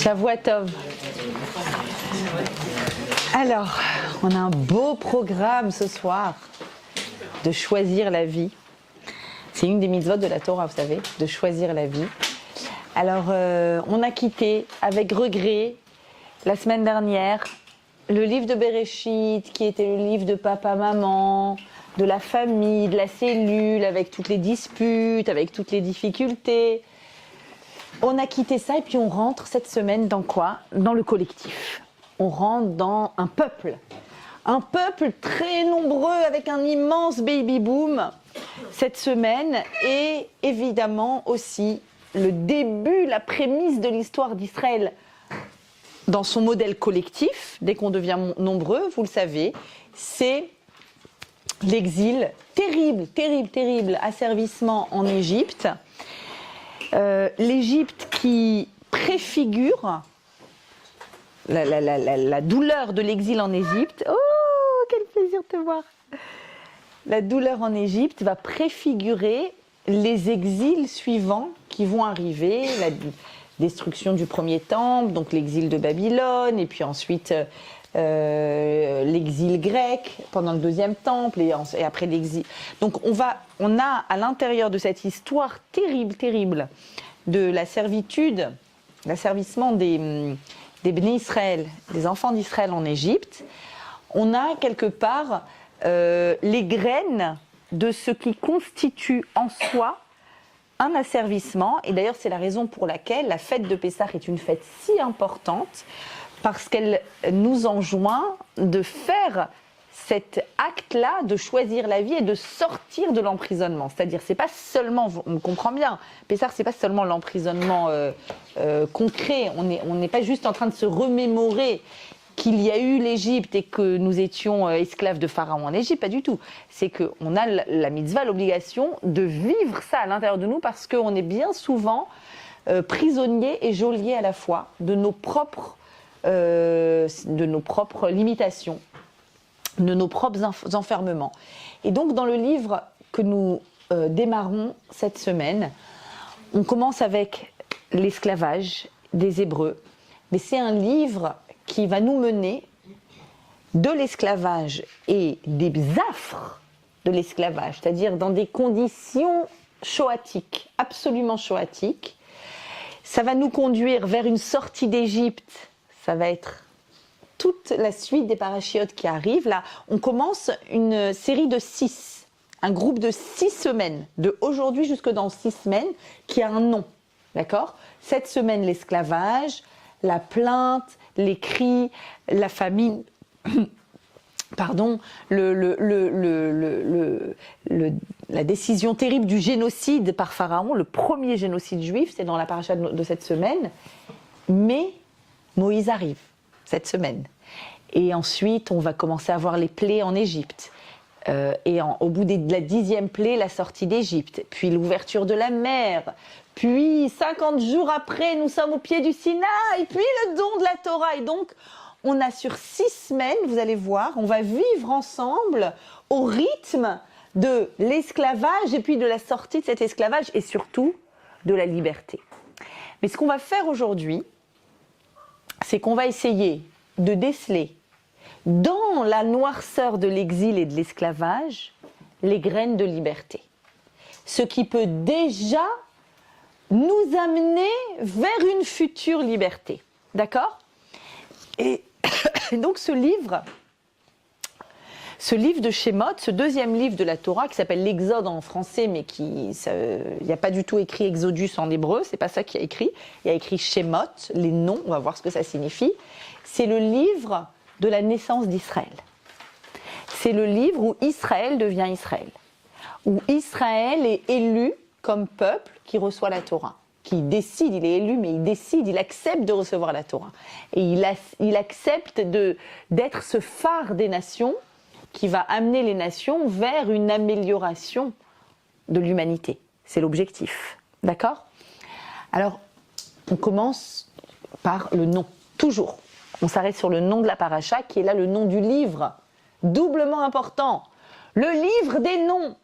Shavuot-tov. Alors, on a un beau programme ce soir de choisir la vie. C'est une des mitzvot de la Torah, vous savez, de choisir la vie. Alors, on a quitté avec regret la semaine dernière le livre de Bereshit, qui était le livre de papa-maman, de la famille, de la cellule, avec toutes les disputes, avec toutes les difficultés. On a quitté ça et puis on rentre cette semaine dans quoi ? Dans le collectif. On rentre dans un peuple très nombreux avec un immense baby-boom cette semaine et évidemment aussi le début, la prémisse de l'histoire d'Israël dans son modèle collectif, dès qu'on devient nombreux, vous le savez, c'est l'exil terrible, asservissement en Égypte. L'Égypte qui préfigure la douleur de l'exil en Égypte. Oh, quel plaisir de te voir! La douleur en Égypte va préfigurer les exils suivants qui vont arriver, la destruction du premier temple, donc l'exil de Babylone, et puis ensuite l'exil grec pendant le deuxième temple, et après l'exil. Donc on a à l'intérieur de cette histoire terrible de la servitude, l'asservissement des Béné Israël, des enfants d'Israël en Égypte, on a quelque part les graines de ce qui constitue en soi un asservissement. Et d'ailleurs, c'est la raison pour laquelle la fête de Pessah est une fête si importante, parce qu'elle nous enjoint de faire cet acte-là, de choisir la vie et de sortir de l'emprisonnement. C'est-à-dire, c'est pas seulement, on comprend bien, Pessah, c'est pas seulement l'emprisonnement concret. On n'est pas juste en train de se remémorer qu'il y a eu l'Égypte et que nous étions esclaves de Pharaon en Égypte, pas du tout. C'est qu'on a la mitzvah, l'obligation de vivre ça à l'intérieur de nous, parce qu'on est bien souvent prisonniers et geôliers à la fois de nos propres limitations, de nos propres enfermements. Et donc dans le livre que nous démarrons cette semaine, on commence avec l'esclavage des Hébreux, mais c'est un livre qui va nous mener de l'esclavage et des affres de l'esclavage, c'est-à-dire dans des conditions shoatiques, absolument shoatiques. Ça va nous conduire vers une sortie d'Égypte, ça va être toute la suite des parachiotes qui arrivent. Là, on commence une série de 6, un groupe de 6 semaines, de aujourd'hui jusque dans 6 semaines, qui a un nom, d'accord ? Cette semaine, l'esclavage, la plainte, les cris, la famine, pardon, la décision terrible du génocide par Pharaon, le premier génocide juif, c'est dans la paracha de cette semaine. Mais Moïse arrive cette semaine. Et ensuite, on va commencer à voir les plaies en Égypte. Au bout de la 10e plaie, la sortie d'Égypte, puis l'ouverture de la mer, puis 50 jours après, nous sommes au pied du Sinaï, puis le don de la Torah. Et donc, on a sur 6 semaines, vous allez voir, on va vivre ensemble au rythme de l'esclavage et puis de la sortie de cet esclavage et surtout de la liberté. Mais ce qu'on va faire aujourd'hui, c'est qu'on va essayer de déceler dans la noirceur de l'exil et de l'esclavage les graines de liberté. Ce qui peut déjà nous amener vers une future liberté. D'accord ? Et donc ce livre de Shemot, ce deuxième livre de la Torah, qui s'appelle l'Exode en français, mais il n'y a pas du tout écrit Exodus en hébreu, c'est pas ça qu'il y a écrit. Il y a écrit Shemot, les noms, on va voir ce que ça signifie. C'est le livre de la naissance d'Israël. C'est le livre où Israël devient Israël. Où Israël est élu comme peuple qui reçoit la Torah. Qui décide, il est élu, mais il décide, il accepte de recevoir la Torah. Et il accepte d'être ce phare des nations qui va amener les nations vers une amélioration de l'humanité. C'est l'objectif. D'accord ? Alors, on commence par le nom. Toujours. On s'arrête sur le nom de la paracha, qui est là le nom du livre. Doublement important. Le livre des noms.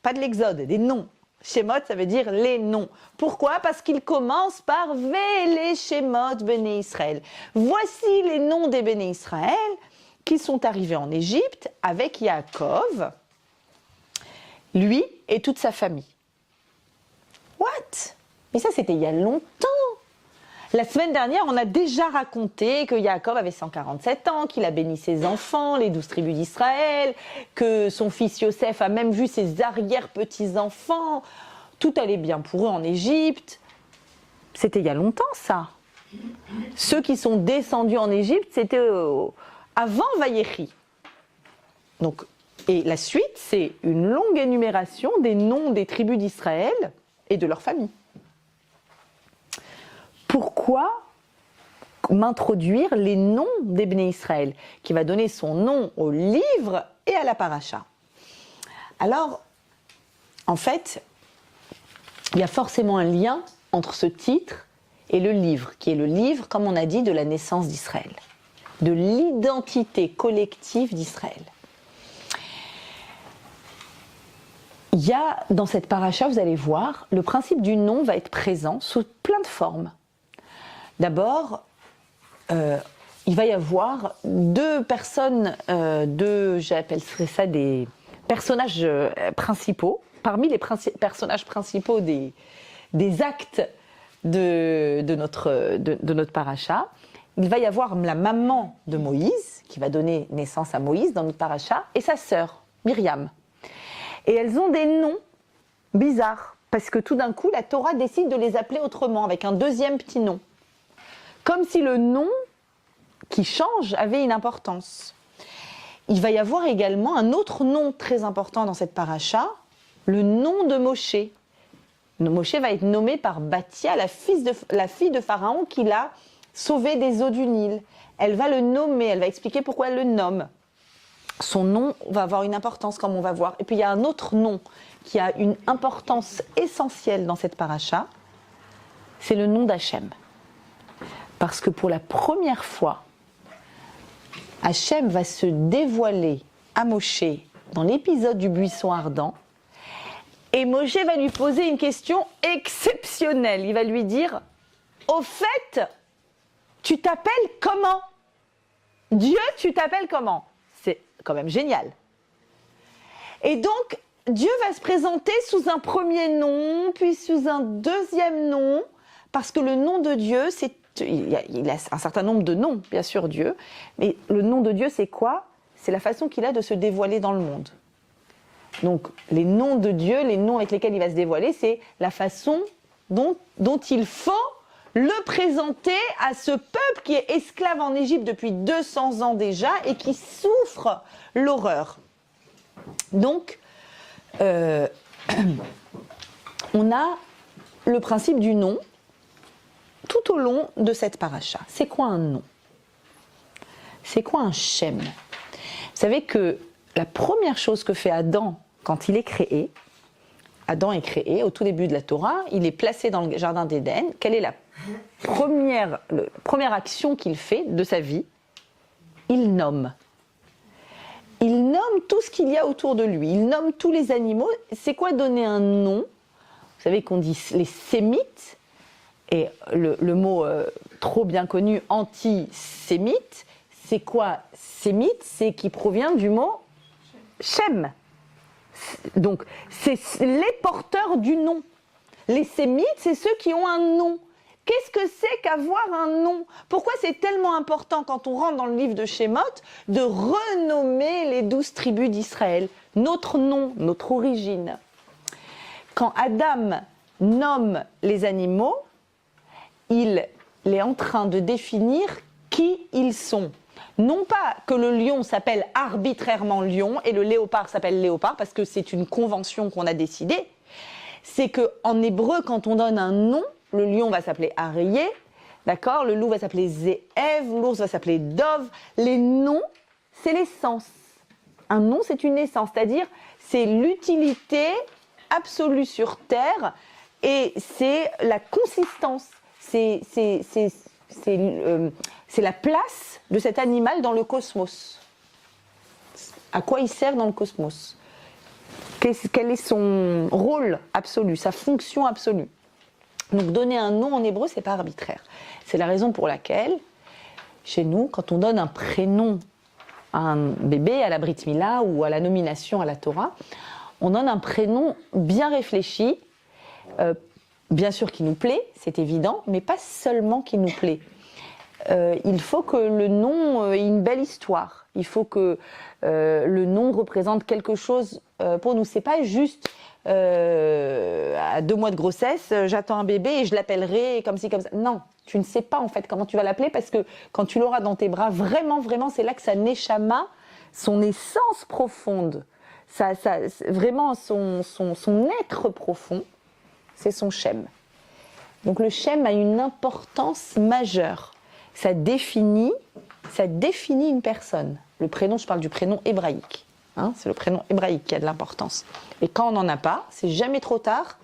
Pas de l'Exode, des noms. Shemot, ça veut dire les noms. Pourquoi? Parce qu'il commence par Vele Shemot Béné Israël. Voici les noms des Béné Israël qui sont arrivés en Égypte avec Yaakov, lui et toute sa famille. What? Mais ça, c'était il y a longtemps. La semaine dernière, on a déjà raconté que Yaakov avait 147 ans, qu'il a béni ses enfants, les 12 tribus d'Israël, que son fils Yosef a même vu ses arrière-petits-enfants. Tout allait bien pour eux en Égypte. C'était il y a longtemps, ça. Ceux qui sont descendus en Égypte, c'était avant Vayechi. Donc, et la suite, c'est une longue énumération des noms des tribus d'Israël et de leurs familles. Pourquoi m'introduire les noms des Bnei Israël, qui va donner son nom au livre et à la paracha? Alors, en fait, il y a forcément un lien entre ce titre et le livre, qui est le livre, comme on a dit, de la naissance d'Israël, de l'identité collective d'Israël. Il y a, dans cette paracha, vous allez voir, le principe du nom va être présent sous plein de formes. D'abord, il va y avoir deux personnes, j'appellerais ça des personnages principaux, parmi les personnages principaux des actes de notre paracha. Il va y avoir la maman de Moïse, qui va donner naissance à Moïse dans notre paracha, et sa sœur, Myriam. Et elles ont des noms bizarres, parce que tout d'un coup, la Torah décide de les appeler autrement, avec un deuxième petit nom. Comme si le nom qui change avait une importance. Il va y avoir également un autre nom très important dans cette paracha, le nom de Moshe. Moshe va être nommé par Bathia, la fille de Pharaon qui l'a sauvé des eaux du Nil. Elle va le nommer, elle va expliquer pourquoi elle le nomme. Son nom va avoir une importance, comme on va voir. Et puis il y a un autre nom qui a une importance essentielle dans cette paracha, c'est le nom d'Hachem. Parce que pour la première fois, Hachem va se dévoiler à Moshe dans l'épisode du buisson ardent. Et Moshe va lui poser une question exceptionnelle. Il va lui dire, au fait, tu t'appelles comment? Dieu, tu t'appelles comment? C'est quand même génial. Et donc, Dieu va se présenter sous un premier nom, puis sous un deuxième nom, parce que le nom de Dieu, il a un certain nombre de noms, bien sûr, Dieu, mais le nom de Dieu, c'est quoi? C'est la façon qu'il a de se dévoiler dans le monde. Donc, les noms de Dieu, les noms avec lesquels il va se dévoiler, c'est la façon dont il faut le présenter à ce peuple qui est esclave en Égypte depuis 200 ans déjà et qui souffre l'horreur. Donc, on a le principe du nom tout au long de cette paracha. C'est quoi un nom? C'est quoi un Shem? Vous savez que la première chose que fait Adam quand il est créé, Adam est créé au tout début de la Torah, il est placé dans le jardin d'Éden. Quelle est la première action qu'il fait de sa vie? Il nomme. Il nomme tout ce qu'il y a autour de lui. Il nomme tous les animaux. C'est quoi donner un nom? Vous savez qu'on dit les sémites, et le mot trop bien connu, antisémite, c'est quoi sémite? C'est qui provient du mot Shem. Donc, c'est les porteurs du nom. Les sémites, c'est ceux qui ont un nom. Qu'est-ce que c'est qu'avoir un nom? Pourquoi c'est tellement important quand on rentre dans le livre de Shemot de renommer les 12 tribus d'Israël? Notre nom, notre origine. Quand Adam nomme les animaux, il est en train de définir qui ils sont. Non pas que le lion s'appelle arbitrairement lion et le léopard s'appelle léopard parce que c'est une convention qu'on a décidée. C'est qu'en hébreu, quand on donne un nom, le lion va s'appeler Aryeh, d'accord? Le loup va s'appeler Zéev, l'ours va s'appeler Dov. Les noms, c'est l'essence. Un nom, c'est une essence, c'est-à-dire c'est l'utilité absolue sur Terre et c'est la consistance. C'est la place de cet animal dans le cosmos. À quoi il sert dans le cosmos? Quel est son rôle absolu, sa fonction absolue. Donc donner un nom en hébreu, c'est pas arbitraire. C'est la raison pour laquelle, chez nous, quand on donne un prénom à un bébé, à la Brit Mila ou à la nomination à la Torah, on donne un prénom bien réfléchi, bien sûr qui nous plaît, c'est évident, mais pas seulement qui nous plaît. Il faut que le nom ait une belle histoire. Il faut que le nom représente quelque chose pour nous. C'est pas juste à 2 mois de grossesse, j'attends un bébé et je l'appellerai comme ci, comme ça. Non, tu ne sais pas en fait comment tu vas l'appeler parce que quand tu l'auras dans tes bras, vraiment, vraiment, c'est là que sa neshama, son essence profonde, vraiment son être profond, c'est son shem. Donc le shem a une importance majeure. Ça définit une personne. Le prénom, je parle du prénom hébraïque. Hein, c'est le prénom hébraïque qui a de l'importance. Et quand on n'en a pas, c'est jamais trop tard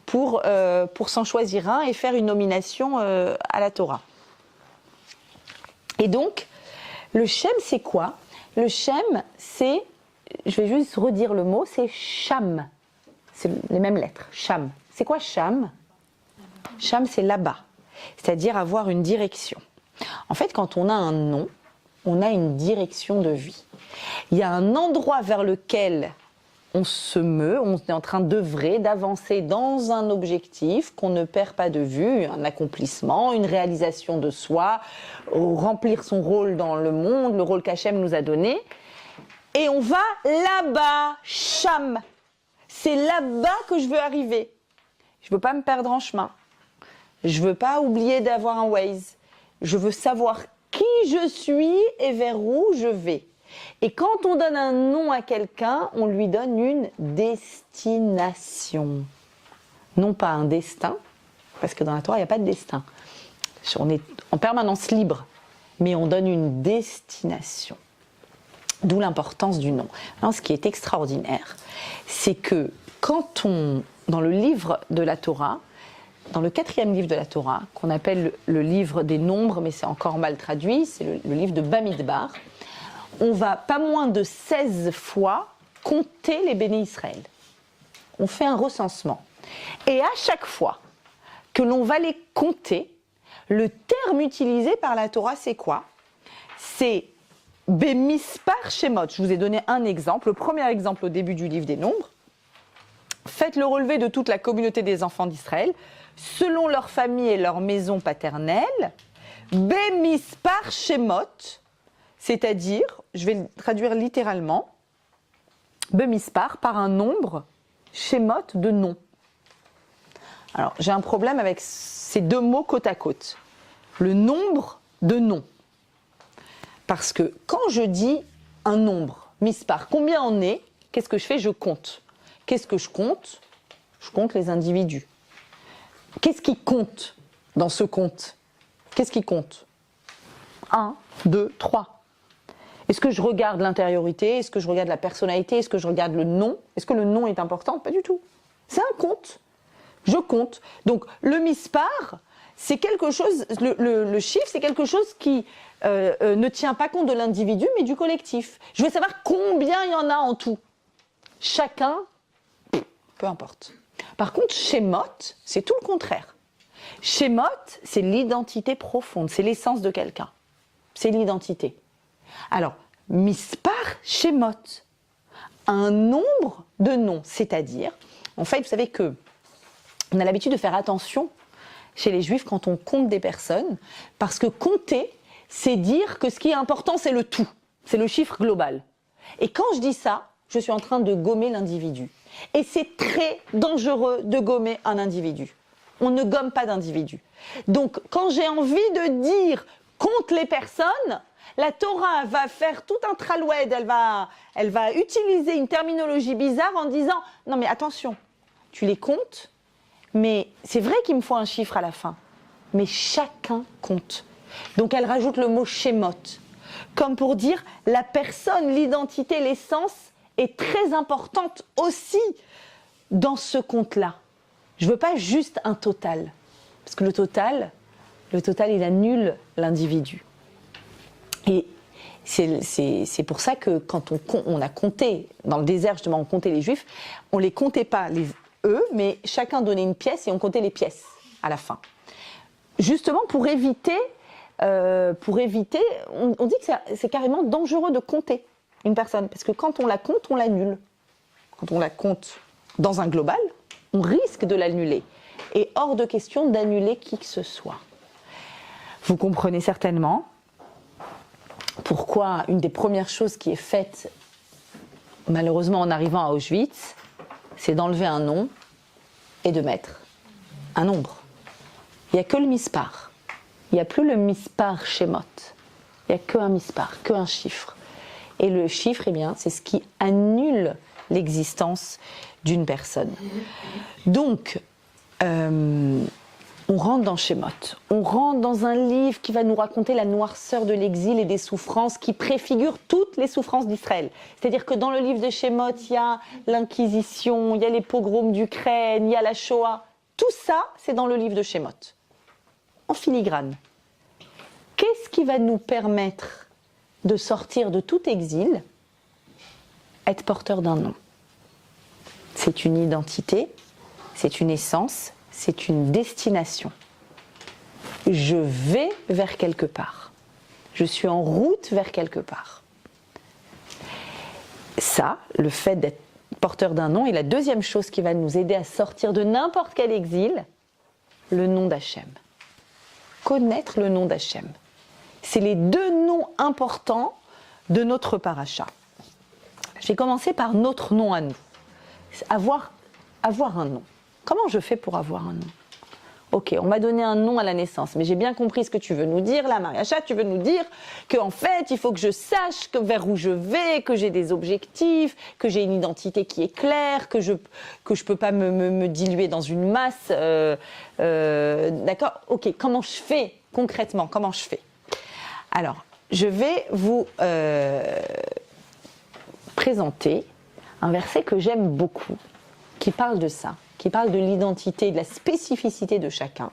pour s'en choisir un et faire une nomination à la Torah. Et donc, le shem, c'est quoi? Le shem, c'est, je vais juste redire le mot, c'est sham. C'est les mêmes lettres, sham. C'est quoi sham? Sham, c'est là-bas, c'est-à-dire avoir une direction. En fait, quand on a un nom, on a une direction de vie. Il y a un endroit vers lequel on se meut, on est en train d'œuvrer, d'avancer dans un objectif qu'on ne perd pas de vue, un accomplissement, une réalisation de soi, remplir son rôle dans le monde, le rôle qu'Hachem nous a donné. Et on va là-bas, sham. C'est là-bas que je veux arriver. Je ne veux pas me perdre en chemin. Je ne veux pas oublier d'avoir un Waze. Je veux savoir qui je suis et vers où je vais. Et quand on donne un nom à quelqu'un, on lui donne une destination. Non pas un destin, parce que dans la Torah, il n'y a pas de destin. On est en permanence libre, mais on donne une destination. D'où l'importance du nom. Alors, ce qui est extraordinaire, c'est que quand dans le livre de la Torah, dans le 4e livre de la Torah, qu'on appelle le livre des nombres, mais c'est encore mal traduit, c'est le livre de Bamidbar, on va pas moins de 16 fois compter les béné Israël. On fait un recensement. Et à chaque fois que l'on va les compter, le terme utilisé par la Torah, c'est quoi? C'est Bemispar Shemot. Je vous ai donné un exemple, le premier exemple au début du livre des nombres. Faites le relevé de toute la communauté des enfants d'Israël, selon leur famille et leur maison paternelle, Bemispar Shemot, c'est-à-dire, je vais le traduire littéralement, Bemispar par un nombre, Shemot de noms. Alors, j'ai un problème avec ces deux mots côte à côte. Le nombre de noms. Parce que quand je dis un nombre, Mispar, combien on est, qu'est-ce que je fais? Je compte. Qu'est-ce que je compte? Je compte les individus. Qu'est-ce qui compte dans ce compte? Qu'est-ce qui compte? 1, 2, 3. Est-ce que je regarde l'intériorité? Est-ce que je regarde la personnalité? Est-ce que je regarde le nom? Est-ce que le nom est important? Pas du tout. C'est un compte. Je compte. Donc le mispar, c'est quelque chose, le chiffre, c'est quelque chose qui ne tient pas compte de l'individu, mais du collectif. Je veux savoir combien il y en a en tout. Chacun, peu importe. Par contre, Shemot, c'est tout le contraire. Shemot, c'est l'identité profonde, c'est l'essence de quelqu'un. C'est l'identité. Alors, mispar, Shemot, un nombre de noms, c'est-à-dire, en fait, vous savez que on a l'habitude de faire attention chez les Juifs quand on compte des personnes, parce que compter, c'est dire que ce qui est important, c'est le tout, c'est le chiffre global. Et quand je dis ça, je suis en train de gommer l'individu. Et c'est très dangereux de gommer un individu. On ne gomme pas d'individu. Donc, quand j'ai envie de dire compte les personnes, la Torah va faire tout un traloued, elle va utiliser une terminologie bizarre en disant « Non mais attention, tu les comptes, mais c'est vrai qu'il me faut un chiffre à la fin, mais chacun compte. » Donc elle rajoute le mot « Shemot », comme pour dire la personne, l'identité, l'essence est très importante aussi dans ce compte-là. Je ne veux pas juste un total, parce que le total, il annule l'individu. C'est pour ça que quand on a compté, dans le désert justement, on comptait les Juifs, on ne les comptait pas eux, mais chacun donnait une pièce et on comptait les pièces à la fin. Justement pour éviter, on dit que c'est carrément dangereux de compter une personne, parce que quand on la compte, on l'annule. Quand on la compte dans un global, on risque de l'annuler. Et hors de question d'annuler qui que ce soit. Vous comprenez certainement pourquoi une des premières choses qui est faite, malheureusement en arrivant à Auschwitz, c'est d'enlever un nom et de mettre un nombre. Il n'y a que le mispar. Il n'y a plus le mispar Shemot. Il n'y a qu'un mispar, qu'un chiffre. Et le chiffre, eh bien, c'est ce qui annule l'existence d'une personne. Donc, on rentre dans Shemot, on rentre dans un livre qui va nous raconter la noirceur de l'exil et des souffrances qui préfigurent toutes les souffrances d'Israël. C'est-à-dire que dans le livre de Shemot, il y a l'Inquisition, il y a les pogroms d'Ukraine, il y a la Shoah. Tout ça, c'est dans le livre de Shemot, en filigrane. Qu'est-ce qui va nous permettre de sortir de tout exil? Être porteur d'un nom. C'est une identité, c'est une essence, c'est une destination. Je vais vers quelque part. Je suis en route vers quelque part. Ça, le fait d'être porteur d'un nom, est la deuxième chose qui va nous aider à sortir de n'importe quel exil, le nom d'Hachem. Connaître le nom d'Hachem. C'est les deux noms importants de notre paracha. Je vais commencer par notre nom à nous. Avoir un nom. Comment je fais pour avoir un nom? Ok, on m'a donné un nom à la naissance, mais j'ai bien compris ce que tu veux nous dire là, Mariacha. Tu veux nous dire qu'en fait, il faut que je sache vers où je vais, que j'ai des objectifs, que j'ai une identité qui est claire, que je peux pas me diluer dans une masse. D'accord? Ok, comment je fais concrètement? Comment je fais? Alors, je vais vous présenter un verset que j'aime beaucoup, qui parle de ça, qui parle de l'identité, de la spécificité de chacun,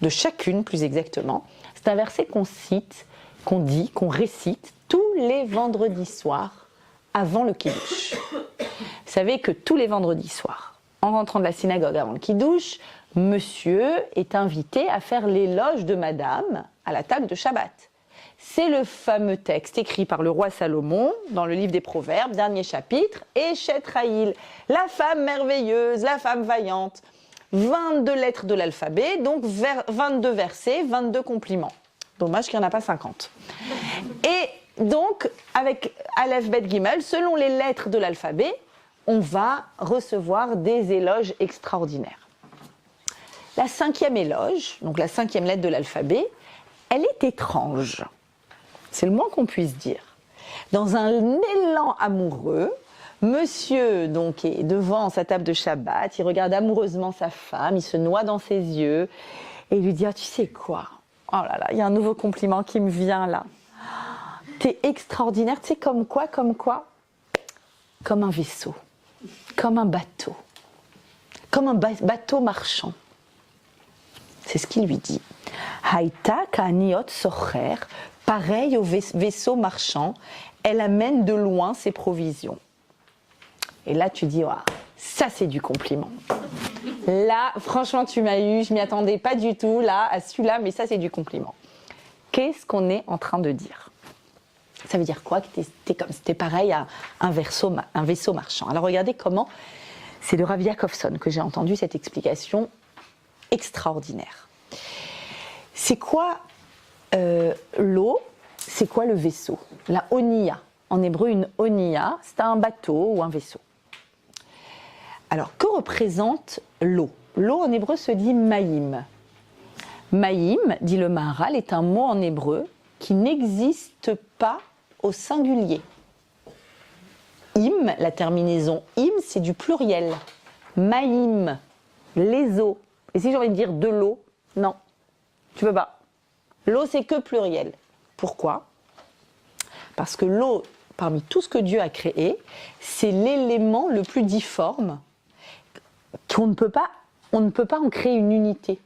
de chacune plus exactement. C'est un verset qu'on cite, qu'on dit, qu'on récite tous les vendredis soirs avant le Kiddush. Vous savez que tous les vendredis soirs, en rentrant de la synagogue avant le Kiddush, monsieur est invité à faire l'éloge de madame à la table de Shabbat. C'est le fameux texte écrit par le roi Salomon dans le livre des Proverbes, dernier chapitre, Eshet Raïl, la femme merveilleuse, la femme vaillante. 22 lettres de l'alphabet, donc 22 versets, 22 compliments. Dommage qu'il n'y en a pas 50. Et donc, avec Aleph, Bet, Gimel, selon les lettres de l'alphabet, on va recevoir des éloges extraordinaires. La 5e éloge, donc la 5e lettre de l'alphabet, elle est étrange. C'est le moins qu'on puisse dire. Dans un élan amoureux, monsieur donc est devant sa table de Shabbat, il regarde amoureusement sa femme, il se noie dans ses yeux et il lui dit « Ah, tu sais quoi? Oh là là, il y a un nouveau compliment qui me vient là. T'es extraordinaire, tu sais comme quoi? Comme un vaisseau, comme un bateau, comme un bateau marchand. » C'est ce qu'il lui dit. « Haïta ka'aniot socher » pareil au vaisseau marchand, elle amène de loin ses provisions. Et là, tu dis, oh, ça c'est du compliment. Là, franchement, tu m'as eu, je m'y attendais pas du tout, là, à celui-là, mais ça c'est du compliment. Qu'est-ce qu'on est en train de dire? Ça veut dire quoi? Que t'es pareil à un vaisseau marchand. Alors regardez comment, c'est de Rav Yakovson que j'ai entendu cette explication extraordinaire. C'est quoi l'eau, c'est quoi le vaisseau? La oniya. En hébreu, une oniya, c'est un bateau ou un vaisseau. Alors, que représente l'eau? L'eau en hébreu se dit maïm. Maïm, dit le Maharal, est un mot en hébreu qui n'existe pas au singulier. Im, la terminaison im, c'est du pluriel. Maïm, les eaux. Et si j'ai envie de dire de l'eau, non, tu peux pas. L'eau, c'est que pluriel. Pourquoi? Parce que l'eau, parmi tout ce que Dieu a créé, c'est l'élément le plus difforme qu'on ne peut pas, on ne peut pas en créer une unité.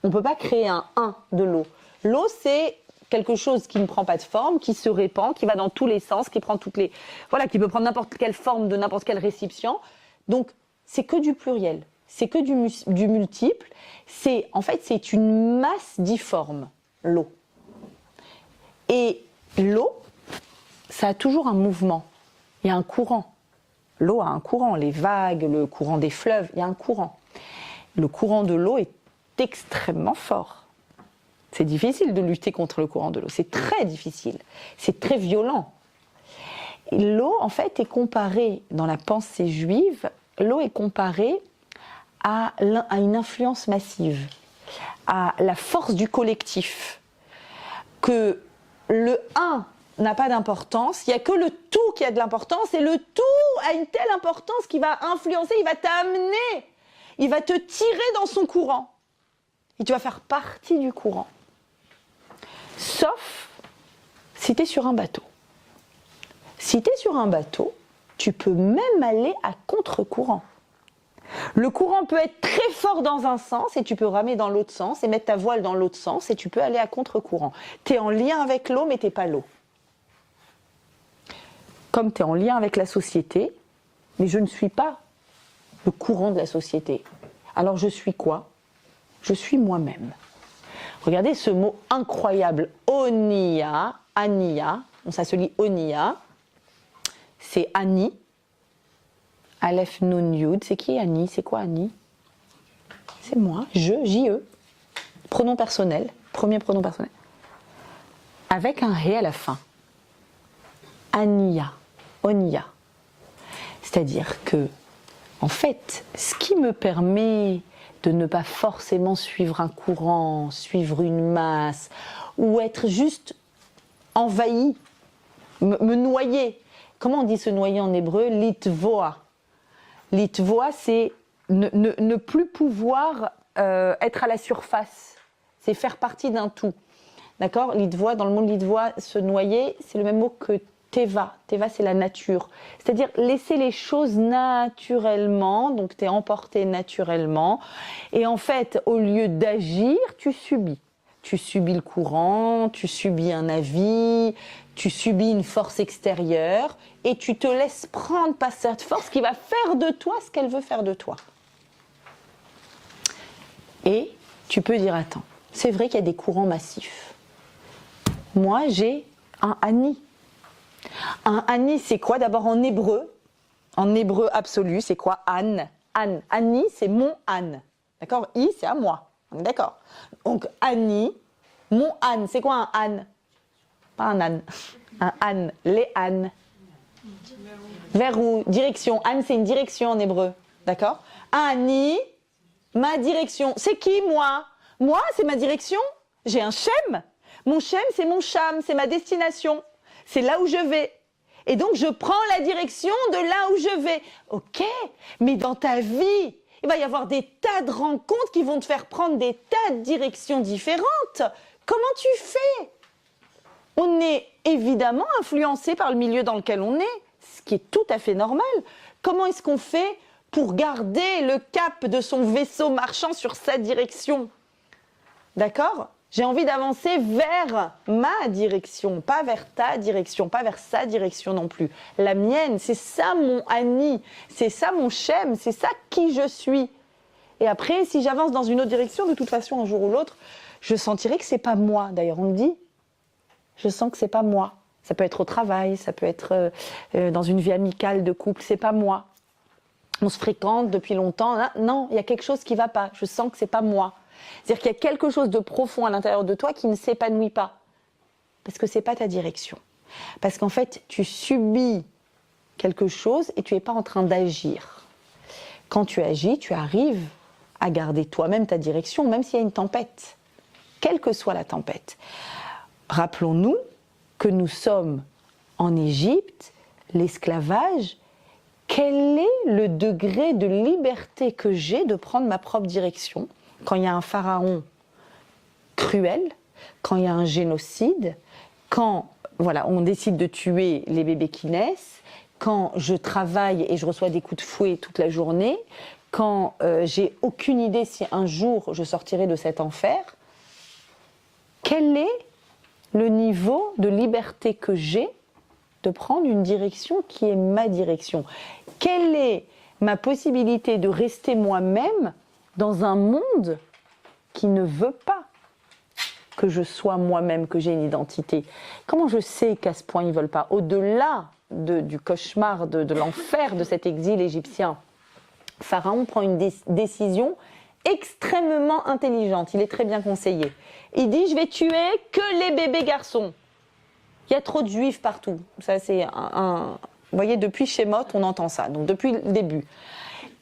On ne peut pas créer un 1 de l'eau. L'eau, c'est quelque chose qui ne prend pas de forme, qui se répand, qui va dans tous les sens, qui prend toutes les, voilà, qui peut prendre n'importe quelle forme de n'importe quel récipient. Donc, c'est que du pluriel, c'est que du multiple. En fait, c'est une masse difforme, l'eau. Et l'eau, ça a toujours un mouvement. Il y a un courant. L'eau a un courant. Les vagues, le courant des fleuves, il y a un courant. Le courant de l'eau est extrêmement fort. C'est difficile de lutter contre le courant de l'eau. C'est très difficile. C'est très violent. L'eau, en fait, est comparée, dans la pensée juive, l'eau est comparée à une influence massive, à la force du collectif. Que le 1 n'a pas d'importance, il n'y a que le tout qui a de l'importance, et le tout a une telle importance qu'il va influencer, il va t'amener, il va te tirer dans son courant. Et tu vas faire partie du courant. Sauf si tu es sur un bateau. Si tu es sur un bateau, tu peux même aller à contre-courant. Le courant peut être très fort dans un sens et tu peux ramer dans l'autre sens et mettre ta voile dans l'autre sens et tu peux aller à contre-courant. Tu es en lien avec l'eau, mais tu n'es pas l'eau. Comme tu es en lien avec la société, mais je ne suis pas le courant de la société. Alors je suis quoi? Je suis moi-même. Regardez ce mot incroyable, Onia, Ania, ça se lit Onia, c'est Ani, Aleph Nun Yud, c'est qui Ani? C'est quoi Ani? C'est moi, je, J-E, pronom personnel, premier pronom personnel, avec un He à la fin. Ania, Onia. C'est-à-dire que, en fait, ce qui me permet de ne pas forcément suivre un courant, suivre une masse, ou être juste envahi, me noyer. Comment on dit se noyer en hébreu? Litvoa. Litvoa, c'est ne plus pouvoir être à la surface. C'est faire partie d'un tout. D'accord? Litvoa, dans le mot litvoa, se noyer, c'est le même mot que teva. Teva, c'est la nature. C'est-à-dire laisser les choses naturellement, donc tu es emporté naturellement. Et en fait, au lieu d'agir, tu subis. Tu subis le courant, tu subis un avis, tu subis une force extérieure et tu te laisses prendre par cette force qui va faire de toi ce qu'elle veut faire de toi. Et tu peux dire, attends, c'est vrai qu'il y a des courants massifs. Moi, j'ai un Ani. Un Ani, c'est quoi? D'abord en hébreu absolu, c'est quoi? An. An. Ani, c'est mon An. D'accord? I, c'est à moi. D'accord? Donc, Ani, mon An. C'est quoi un An? Pas un âne. Un An. Les ânes. Vers où? Direction. An, c'est une direction en hébreu. D'accord? Ani, ma direction. C'est qui, moi? Moi, c'est ma direction. J'ai un shem. Mon shem, c'est mon sham. C'est ma destination. C'est là où je vais. Et donc, je prends la direction de là où je vais. Ok, mais dans ta vie, il va y avoir des tas de rencontres qui vont te faire prendre des tas de directions différentes. Comment tu fais? On est évidemment influencé par le milieu dans lequel on est, ce qui est tout à fait normal. Comment est-ce qu'on fait pour garder le cap de son vaisseau marchand sur sa direction? D'accord? J'ai envie d'avancer vers ma direction, pas vers ta direction, pas vers sa direction non plus. La mienne, c'est ça mon Ani, c'est ça mon Shem, c'est ça qui je suis. Et après, si j'avance dans une autre direction, de toute façon, un jour ou l'autre, je sentirai que c'est pas moi. D'ailleurs, on me dit, je sens que c'est pas moi. Ça peut être au travail, ça peut être dans une vie amicale de couple, c'est pas moi. On se fréquente depuis longtemps, non, il y a quelque chose qui va pas, je sens que c'est pas moi. C'est-à-dire qu'il y a quelque chose de profond à l'intérieur de toi qui ne s'épanouit pas. Parce que c'est pas ta direction. Parce qu'en fait, tu subis quelque chose et tu n'es pas en train d'agir. Quand tu agis, tu arrives à garder toi-même ta direction, même s'il y a une tempête. Quelle que soit la tempête. Rappelons-nous que nous sommes en Égypte, l'esclavage. Quel est le degré de liberté que j'ai de prendre ma propre direction quand il y a un pharaon cruel, quand il y a un génocide, quand on décide de tuer les bébés qui naissent, quand je travaille et je reçois des coups de fouet toute la journée, quand j'ai aucune idée si un jour je sortirai de cet enfer, quelle est le niveau de liberté que j'ai de prendre une direction qui est ma direction. Quelle est ma possibilité de rester moi-même dans un monde qui ne veut pas que je sois moi-même, que j'ai une identité? Comment je sais qu'à ce point ils ne veulent pas? Au-delà du cauchemar, de l'enfer de cet exil égyptien, Pharaon prend une décision extrêmement intelligente. Il est très bien conseillé. Il dit, je vais tuer que les bébés garçons. Il y a trop de juifs partout. Ça, c'est vous voyez, depuis Shemot, on entend ça. Donc, depuis le début.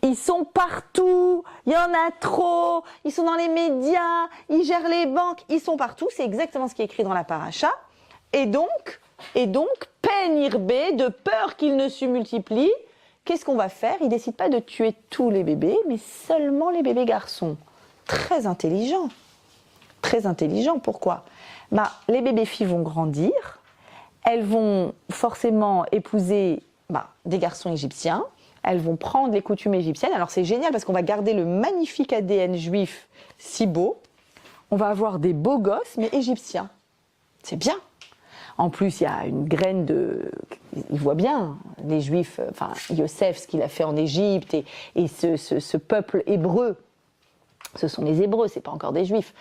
Ils sont partout. Il y en a trop. Ils sont dans les médias. Ils gèrent les banques. Ils sont partout. C'est exactement ce qui est écrit dans la paracha. Et donc, peine irbé, de peur qu'ils ne se multiplient, qu'est-ce qu'on va faire? Il ne décide pas de tuer tous les bébés, mais seulement les bébés garçons. Très intelligent. Très intelligent. Pourquoi? Les bébés filles vont grandir. Elles vont forcément épouser des garçons égyptiens. Elles vont prendre les coutumes égyptiennes. Alors c'est génial parce qu'on va garder le magnifique ADN juif si beau. On va avoir des beaux gosses, mais égyptiens. C'est bien. En plus, il y a une graine de... Il voit bien, les Juifs, Yosef, ce qu'il a fait en Égypte, et ce peuple hébreu, ce sont les Hébreux, ce n'est pas encore des Juifs.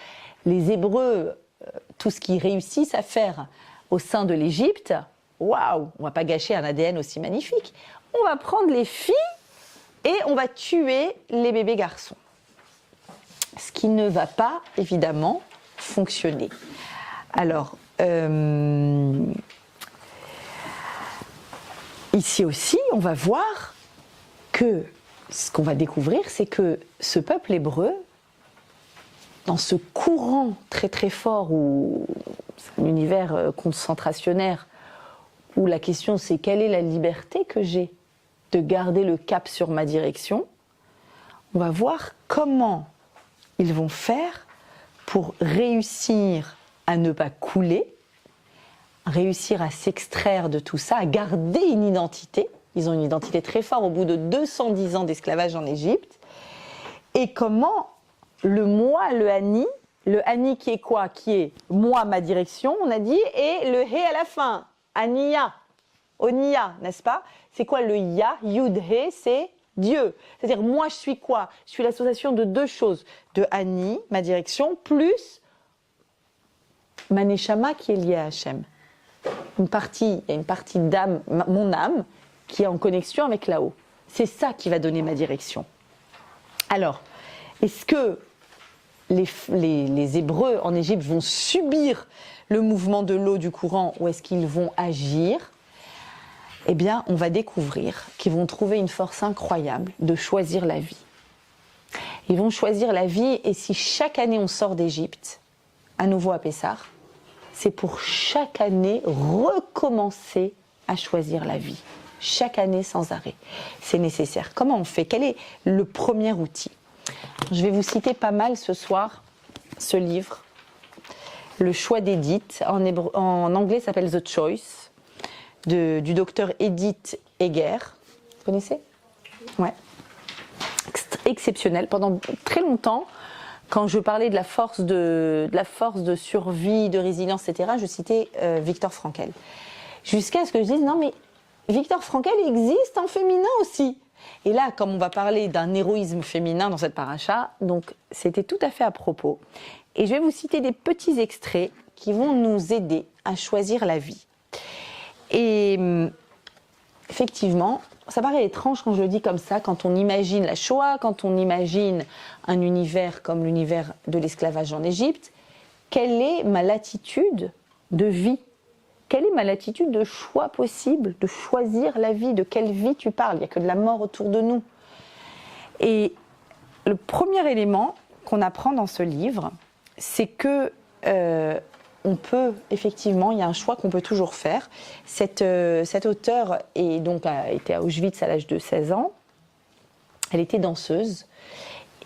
Les Hébreux, tout ce qu'ils réussissent à faire au sein de l'Égypte, waouh, on ne va pas gâcher un ADN aussi magnifique. On va prendre les filles et on va tuer les bébés garçons. Ce qui ne va pas, évidemment, fonctionner. Alors, ici aussi, on va voir que ce qu'on va découvrir, c'est que ce peuple hébreu, dans ce courant très très fort, où c'est un univers concentrationnaire, où la question c'est quelle est la liberté que j'ai de garder le cap sur ma direction, on va voir comment ils vont faire pour réussir à ne pas couler, réussir à s'extraire de tout ça, à garder une identité. Ils ont une identité très forte au bout de 210 ans d'esclavage en Égypte. Et comment le moi, le Ani qui est quoi? Qui est moi, ma direction, on a dit, et le He à la fin, Aniya, Oniya, n'est-ce pas? C'est quoi le Ya? Yud He, c'est Dieu. C'est-à-dire, moi, je suis quoi? Je suis l'association de deux choses. De Ani, ma direction, plus ma Neshama qui est liée à Hachem. Il y a une partie d'âme, mon âme, qui est en connexion avec là-haut. C'est ça qui va donner ma direction. Alors, est-ce que les Hébreux en Égypte vont subir le mouvement de l'eau du courant ou est-ce qu'ils vont agir? Eh bien, on va découvrir qu'ils vont trouver une force incroyable de choisir la vie. Ils vont choisir la vie et si chaque année on sort d'Égypte, à nouveau à Pessah, c'est pour chaque année recommencer à choisir la vie. Chaque année sans arrêt. C'est nécessaire. Comment on fait? Quel est le premier outil? Je vais vous citer pas mal ce soir ce livre, Le choix d'Edith. En anglais, ça s'appelle The Choice, du docteur Edith Eger. Vous connaissez? Ouais. Exceptionnel. Pendant très longtemps, quand je parlais de la force de survie, de résilience, etc., je citais Viktor Frankl. Jusqu'à ce que je dise, non mais Viktor Frankl existe en féminin aussi. Et là, comme on va parler d'un héroïsme féminin dans cette paracha, donc c'était tout à fait à propos. Et je vais vous citer des petits extraits qui vont nous aider à choisir la vie. Et effectivement, ça paraît étrange quand je le dis comme ça, quand on imagine la Shoah, quand on imagine un univers comme l'univers de l'esclavage en Égypte, quelle est ma latitude de vie? Quelle est ma latitude de choix possible, de choisir la vie? De quelle vie tu parles? Il n'y a que de la mort autour de nous. Et le premier élément qu'on apprend dans ce livre, c'est que on peut, effectivement, il y a un choix qu'on peut toujours faire. Cette auteure a été à Auschwitz à l'âge de 16 ans. Elle était danseuse.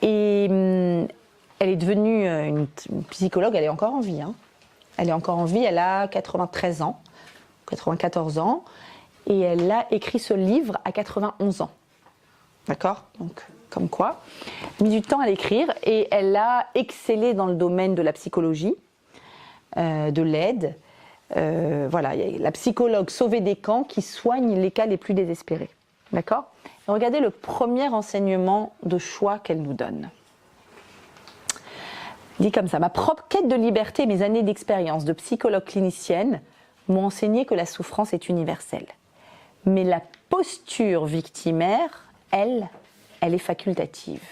Et elle est devenue une psychologue, elle est encore en vie. Elle est encore en vie, elle a 93 ans, 94 ans. Et elle a écrit ce livre à 91 ans. D'accord? Donc, comme quoi. Elle a mis du temps à l'écrire et elle a excellé dans le domaine de la psychologie. De l'aide. voilà, il y a la psychologue sauvée des camps qui soigne les cas les plus désespérés. D'accord ? Regardez le premier enseignement de choix qu'elle nous donne. Il dit comme ça: ma propre quête de liberté et mes années d'expérience de psychologue clinicienne m'ont enseigné que la souffrance est universelle. Mais la posture victimaire, elle est facultative.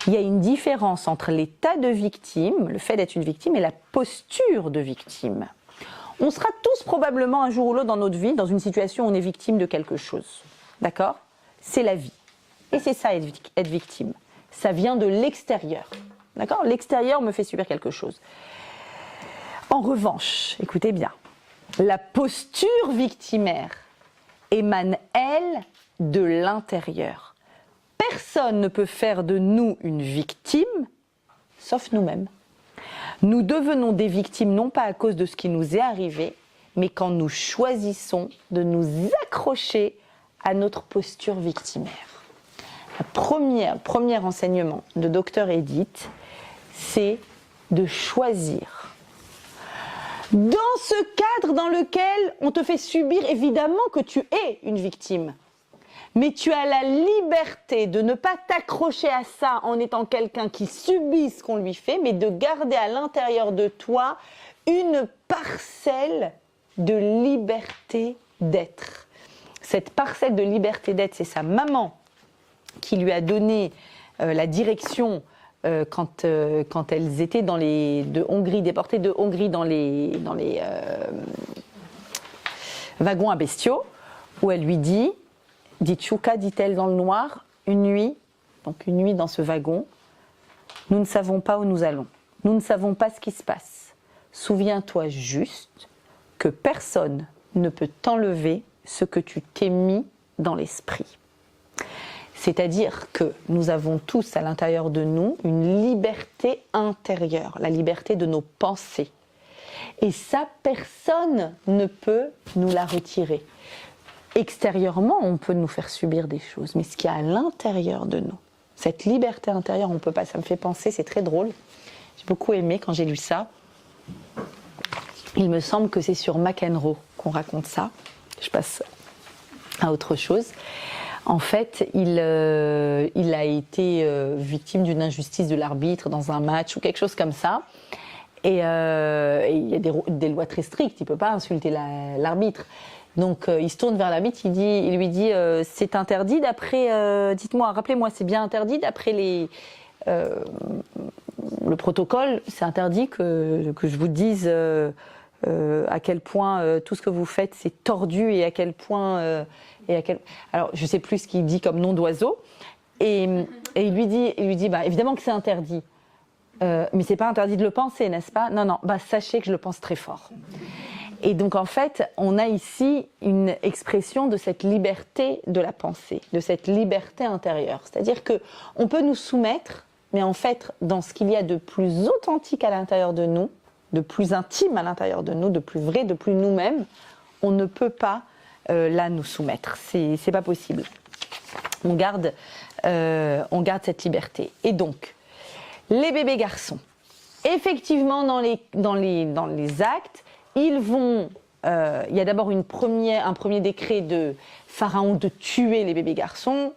Il y a une différence entre l'état de victime, le fait d'être une victime, et la posture de victime. On sera tous probablement un jour ou l'autre dans notre vie dans une situation où on est victime de quelque chose. D'accord ? C'est la vie. Et c'est ça, être victime. Ça vient de l'extérieur. D'accord ? L'extérieur me fait subir quelque chose. En revanche, écoutez bien, la posture victimaire émane, elle, de l'intérieur. Personne ne peut faire de nous une victime, sauf nous-mêmes. Nous devenons des victimes non pas à cause de ce qui nous est arrivé, mais quand nous choisissons de nous accrocher à notre posture victimaire. Le premier enseignement de Dr Edith, c'est de choisir. Dans ce cadre dans lequel on te fait subir, évidemment que tu es une victime. Mais tu as la liberté de ne pas t'accrocher à ça en étant quelqu'un qui subit ce qu'on lui fait, mais de garder à l'intérieur de toi une parcelle de liberté d'être. Cette parcelle de liberté d'être, c'est sa maman qui lui a donné la direction quand elles étaient déportées de Hongrie dans les wagons à bestiaux, où elle lui dit: Ditchouka, dit-elle dans le noir, une nuit dans ce wagon, nous ne savons pas où nous allons, nous ne savons pas ce qui se passe. Souviens-toi juste que personne ne peut t'enlever ce que tu t'es mis dans l'esprit. C'est-à-dire que nous avons tous à l'intérieur de nous une liberté intérieure, la liberté de nos pensées. Et ça, personne ne peut nous la retirer. Extérieurement, on peut nous faire subir des choses, mais ce qu'il y a à l'intérieur de nous, cette liberté intérieure, on ne peut pas. Ça me fait penser, c'est très drôle. J'ai beaucoup aimé quand j'ai lu ça. Il me semble que c'est sur McEnroe qu'on raconte ça. Je passe à autre chose. En fait, il a été victime d'une injustice de l'arbitre dans un match ou quelque chose comme ça. Et il y a des lois très strictes, il ne peut pas insulter l'arbitre. Donc il se tourne vers l'arbitre, il lui dit c'est interdit d'après, dites-moi, rappelez-moi, c'est bien interdit d'après le protocole, c'est interdit que je vous dise à quel point tout ce que vous faites c'est tordu et à quel point alors je sais plus ce qu'il dit comme nom d'oiseau et il lui dit bah évidemment que c'est interdit. Mais c'est pas interdit de le penser, n'est-ce pas ? Non, bah sachez que je le pense très fort. Et donc en fait, on a ici une expression de cette liberté de la pensée, de cette liberté intérieure. C'est-à-dire que on peut nous soumettre, mais en fait, dans ce qu'il y a de plus authentique à l'intérieur de nous, de plus intime à l'intérieur de nous, de plus vrai, de plus nous-mêmes, on ne peut pas là nous soumettre. C'est pas possible. On garde cette liberté. Et donc, les bébés garçons, effectivement, dans les actes, ils vont. Il y a d'abord un premier décret de Pharaon de tuer les bébés garçons.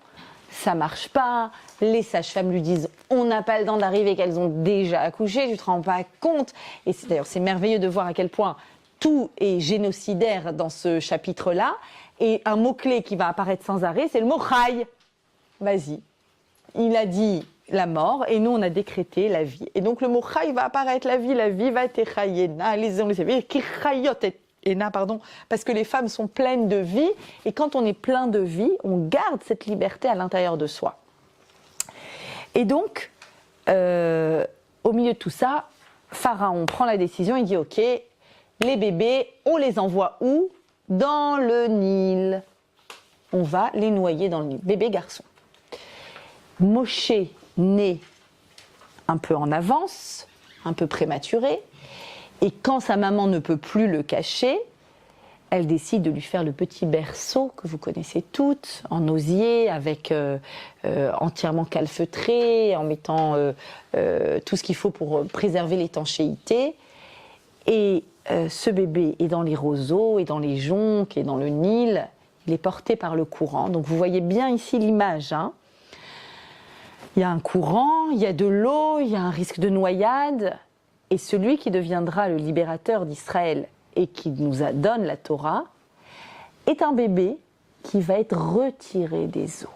Ça marche pas. Les sages-femmes lui disent on n'a pas le temps d'arriver, qu'elles ont déjà accouché. Tu te rends pas compte. Et d'ailleurs, c'est merveilleux de voir à quel point tout est génocidaire dans ce chapitre-là. Et un mot-clé qui va apparaître sans arrêt, c'est le mot chai. Vas-y. Il a dit la mort, et nous on a décrété la vie. Et donc le mot chai va apparaître, la vie va être chayena, parce que les femmes sont pleines de vie, et quand on est plein de vie, on garde cette liberté à l'intérieur de soi. Et donc, au milieu de tout ça, Pharaon prend la décision, il dit ok, les bébés, on les envoie où ? Dans le Nil. On va les noyer dans le Nil, bébés garçons. Moshe naît un peu en avance, un peu prématuré, et quand sa maman ne peut plus le cacher, elle décide de lui faire le petit berceau que vous connaissez toutes, en osier, avec entièrement calfeutré, en mettant tout ce qu'il faut pour préserver l'étanchéité. Et ce bébé est dans les roseaux, et dans les joncs, et dans le Nil. Il est porté par le courant. Donc vous voyez bien ici l'image. Hein. Il y a un courant, il y a de l'eau, il y a un risque de noyade. Et celui qui deviendra le libérateur d'Israël et qui nous donne la Torah est un bébé qui va être retiré des eaux.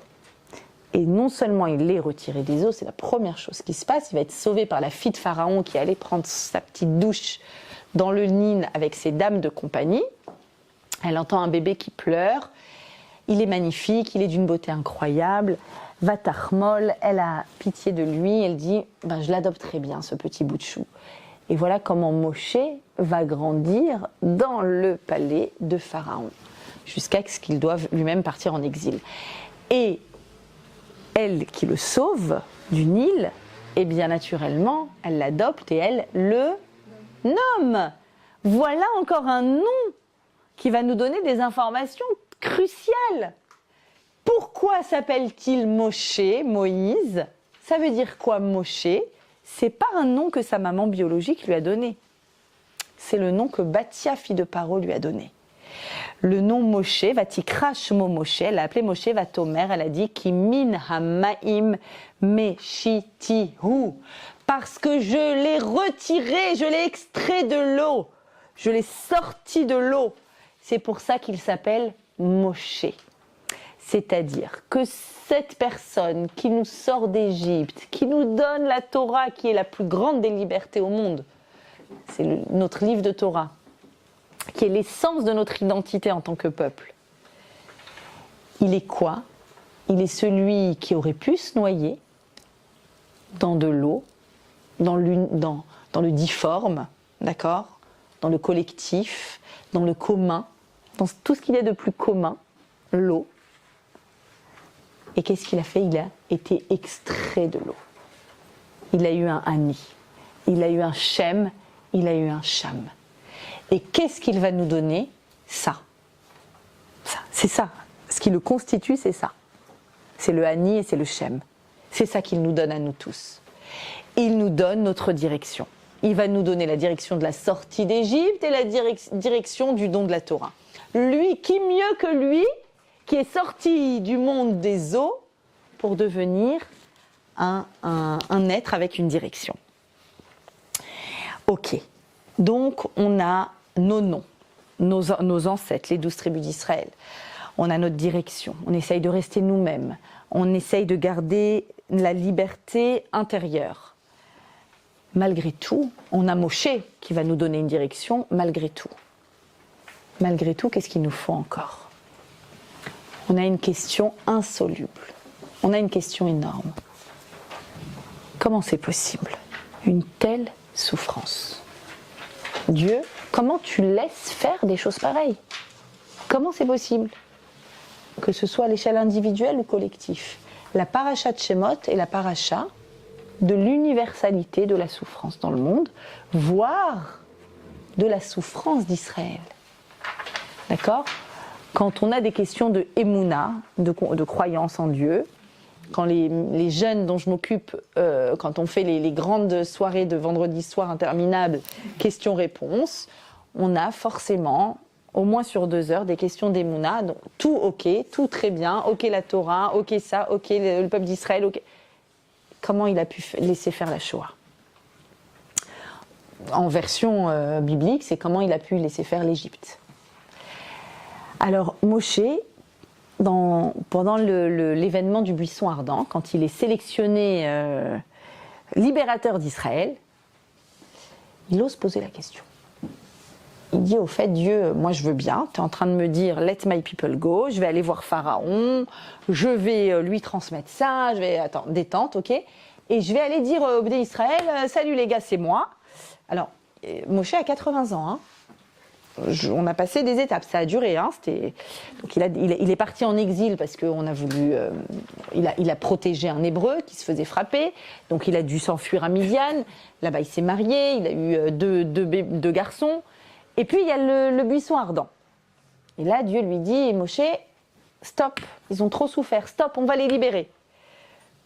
Et non seulement il est retiré des eaux, c'est la première chose qui se passe, il va être sauvé par la fille de Pharaon qui allait prendre sa petite douche dans le Nil avec ses dames de compagnie. Elle entend un bébé qui pleure, il est magnifique, il est d'une beauté incroyable. Vatachmol, elle a pitié de lui, elle dit je l'adopterai bien ce petit bout de chou. Et voilà comment Moshe va grandir dans le palais de Pharaon, jusqu'à ce qu'il doive lui-même partir en exil. Et elle qui le sauve du Nil, eh bien naturellement, elle l'adopte et elle le nomme. Voilà encore un nom qui va nous donner des informations cruciales. Pourquoi s'appelle-t-il Moshe, Moïse? Ça veut dire quoi Moshe? C'est pas un nom que sa maman biologique lui a donné. C'est le nom que Bathia, fille de Paro, lui a donné. Le nom Moshe, Vatikra Shmo Moshe, elle l'a appelé Moshe Vatomer, elle a dit Ki min hamaim meshitihu, parce que je l'ai retiré, je l'ai extrait de l'eau, je l'ai sorti de l'eau. C'est pour ça qu'il s'appelle Moshe. C'est-à-dire que cette personne qui nous sort d'Égypte, qui nous donne la Torah, qui est la plus grande des libertés au monde, c'est notre livre de Torah, qui est l'essence de notre identité en tant que peuple. Il est quoi? Il est celui qui aurait pu se noyer dans de l'eau, dans le difforme, d'accord? Dans le collectif, dans le commun, dans tout ce qu'il y a de plus commun, l'eau. Et qu'est-ce qu'il a fait? Il a été extrait de l'eau. Il a eu un Ani, il a eu un Shem, il a eu un Cham. Et qu'est-ce qu'il va nous donner? Ça. C'est ça. Ce qui le constitue, c'est ça. C'est le Ani et c'est le Shem. C'est ça qu'il nous donne à nous tous. Il nous donne notre direction. Il va nous donner la direction de la sortie d'Égypte et la direction du don de la Torah. Lui, qui mieux que lui, qui est sorti du monde des eaux pour devenir un être avec une direction. Ok, donc on a nos noms, nos ancêtres, les 12 tribus d'Israël. On a notre direction, on essaye de rester nous-mêmes, on essaye de garder la liberté intérieure. Malgré tout, on a Moshe qui va nous donner une direction, malgré tout. Malgré tout, qu'est-ce qu'il nous faut encore ? On a une question insoluble. On a une question énorme. Comment c'est possible? Une telle souffrance. Dieu, comment tu laisses faire des choses pareilles? Comment c'est possible? Que ce soit à l'échelle individuelle ou collective. La paracha de Shemot est la paracha de l'universalité de la souffrance dans le monde, voire de la souffrance d'Israël. D'accord? Quand on a des questions de émouna, de croyance en Dieu, quand les jeunes dont je m'occupe, quand on fait les grandes soirées de vendredi soir interminables, questions-réponses, on a forcément, au moins sur 2 heures, des questions d'émouna, donc tout ok, tout très bien, ok la Torah, ok ça, ok le peuple d'Israël, ok. Comment il a pu laisser faire la Shoah? En version biblique, c'est comment il a pu laisser faire l'Égypte. Alors, Moshe, pendant l'événement du buisson ardent, quand il est sélectionné libérateur d'Israël, il ose poser la question. Il dit au fait, Dieu, moi je veux bien, tu es en train de me dire, let my people go, je vais aller voir Pharaon, je vais lui transmettre ça, détente, ok, et je vais aller dire au Bnei Israël, salut les gars, c'est moi. Alors, Moshe a 80 ans, hein. On a passé des étapes, ça a duré. Hein, donc il est parti en exil parce qu'on a voulu. Il a protégé un Hébreu qui se faisait frapper, donc il a dû s'enfuir à Midian. Là-bas, il s'est marié, il a eu deux garçons. Et puis il y a le buisson ardent. Et là, Dieu lui dit, Moshe, stop, ils ont trop souffert, stop, on va les libérer.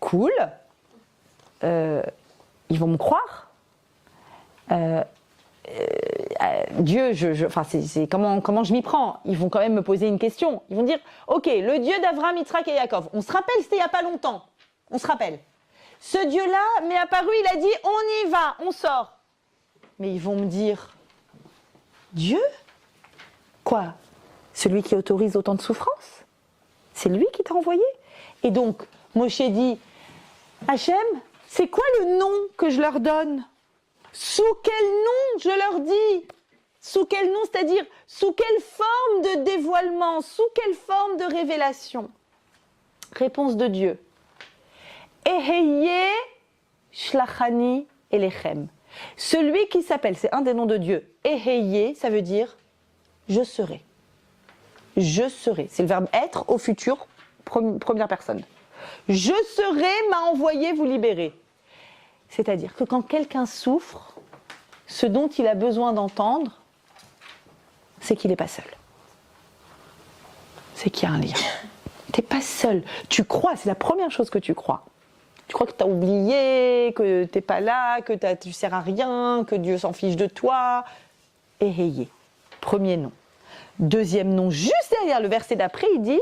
Cool. Ils vont me croire. Dieu, enfin, c'est comment je m'y prends? Ils vont quand même me poser une question. Ils vont dire, ok, le Dieu d'Abraham, Yitzhak et Yaakov. On se rappelle, c'était il n'y a pas longtemps. On se rappelle. Ce Dieu-là m'est apparu, il a dit, on y va, on sort. Mais ils vont me dire, Dieu? Quoi? Celui qui autorise autant de souffrance? C'est lui qui t'a envoyé? Et donc, Moshe dit, Hachem, c'est quoi le nom que je leur donne? Sous quel nom je leur dis? Sous quel nom, c'est-à-dire sous quelle forme de dévoilement, sous quelle forme de révélation? Réponse de Dieu. Eheye shlachani elechem. Celui qui s'appelle, c'est un des noms de Dieu. Eheye, ça veut dire je serai. Je serai. C'est le verbe être au futur, première personne. Je serai m'a envoyé vous libérer. C'est-à-dire que quand quelqu'un souffre, ce dont il a besoin d'entendre, c'est qu'il n'est pas seul. C'est qu'il y a un lien. Tu n'es pas seul. Tu crois, c'est la première chose que tu crois. Tu crois que tu as oublié, que tu n'es pas là, que tu ne sers à rien, que Dieu s'en fiche de toi. Eheye, premier nom. Deuxième nom, juste derrière le verset d'après, il dit...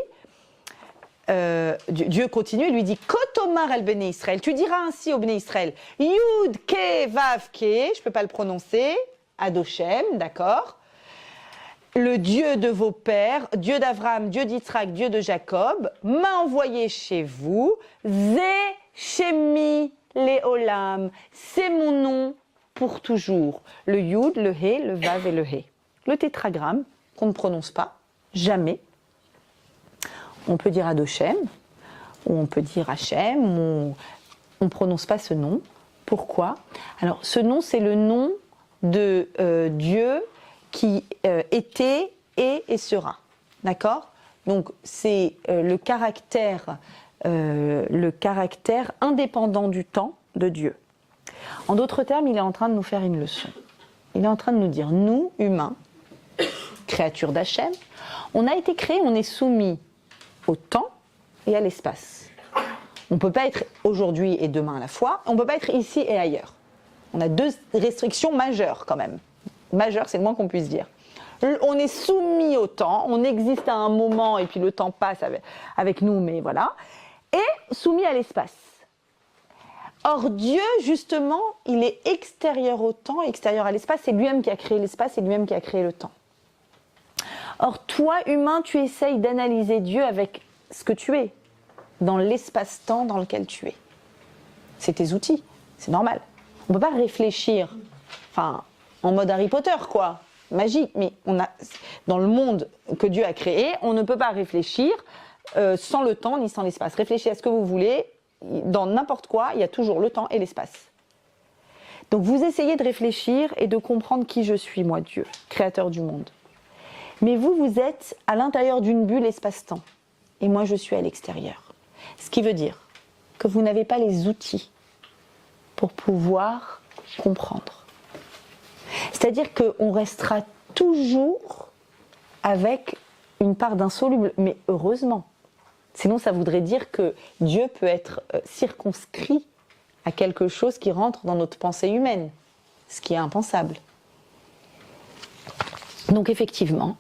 Dieu continue et lui dit Kotomar el Bnei Israël, tu diras ainsi au Bnei Israël Yud Ke Vav Ke, je ne peux pas le prononcer, Adoshem, d'accord, le Dieu de vos pères, Dieu d'Abraham, Dieu d'Yitzhak, Dieu de Jacob, m'a envoyé chez vous, Ze Shemi Leolam, c'est mon nom pour toujours. Le Yud, le He, le Vav et le He. Le tétragramme qu'on ne prononce pas, jamais. On peut dire Adoshem, ou on peut dire Hachem, ou on ne prononce pas ce nom. Pourquoi? Alors, ce nom, c'est le nom de Dieu qui était, est et sera. D'accord? Donc, c'est le caractère indépendant du temps de Dieu. En d'autres termes, il est en train de nous faire une leçon. Il est en train de nous dire, nous, humains, créatures d'Hachem, on a été créés, on est soumis au temps et à l'espace. On ne peut pas être aujourd'hui et demain à la fois, on ne peut pas être ici et ailleurs. On a deux restrictions majeures quand même. Majeures, c'est le moins qu'on puisse dire. On est soumis au temps, on existe à un moment et puis le temps passe avec nous, mais voilà. Et soumis à l'espace. Or Dieu, justement, il est extérieur au temps, extérieur à l'espace, c'est lui-même qui a créé l'espace, c'est lui-même qui a créé le temps. Or, toi, humain, tu essayes d'analyser Dieu avec ce que tu es, dans l'espace-temps dans lequel tu es. C'est tes outils, c'est normal. On ne peut pas réfléchir, enfin, en mode Harry Potter, quoi, magique, mais dans le monde que Dieu a créé, on ne peut pas réfléchir sans le temps ni sans l'espace. Réfléchissez à ce que vous voulez, dans n'importe quoi, il y a toujours le temps et l'espace. Donc, vous essayez de réfléchir et de comprendre qui je suis, moi, Dieu, créateur du monde. Mais vous êtes à l'intérieur d'une bulle espace-temps. Et moi, je suis à l'extérieur. Ce qui veut dire que vous n'avez pas les outils pour pouvoir comprendre. C'est-à-dire qu'on restera toujours avec une part d'insoluble, mais heureusement. Sinon, ça voudrait dire que Dieu peut être circonscrit à quelque chose qui rentre dans notre pensée humaine, ce qui est impensable. Donc effectivement,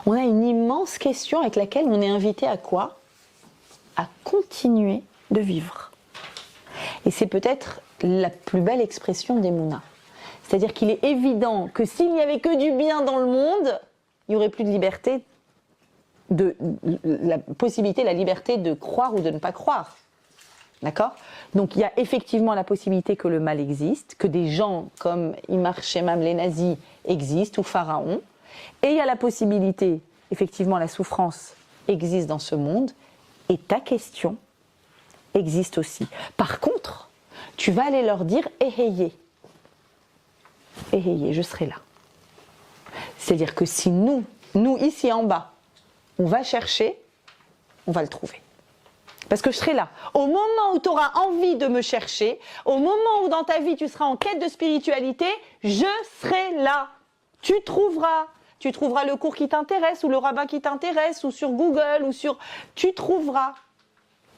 on a une immense question avec laquelle on est invité à quoi? À continuer de vivre. Et c'est peut-être la plus belle expression d'Emouna. C'est-à-dire qu'il est évident que s'il n'y avait que du bien dans le monde, il n'y aurait plus de liberté, la possibilité, la liberté de croire ou de ne pas croire. D'accord? Donc il y a effectivement la possibilité que le mal existe, que des gens comme Imar Shemam, les nazis, existent, ou Pharaon. Et il y a la possibilité, effectivement, la souffrance existe dans ce monde, et ta question existe aussi. Par contre, tu vas aller leur dire « Eheye, Eheye, je serai là ». C'est-à-dire que si nous, ici en bas, on va chercher, on va le trouver. Parce que je serai là. Au moment où tu auras envie de me chercher, au moment où dans ta vie tu seras en quête de spiritualité, je serai là. Tu trouveras le cours qui t'intéresse, ou le rabbin qui t'intéresse, ou sur Google, ou sur... Tu trouveras.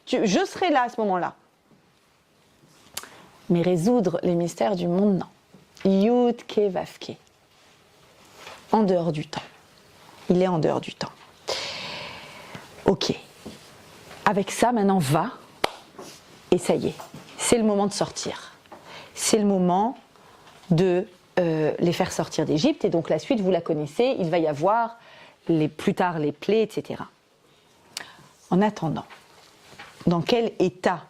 Je serai là à ce moment-là. Mais résoudre les mystères du monde, non. Yud ke vav ke. en dehors du temps. Il est en dehors du temps. Ok. Avec ça, maintenant, va. Et ça y est. C'est le moment de sortir. C'est le moment de les faire sortir d'Égypte. Et donc la suite, vous la connaissez. Il va y avoir plus tard les plaies, etc. En attendant, dans quel état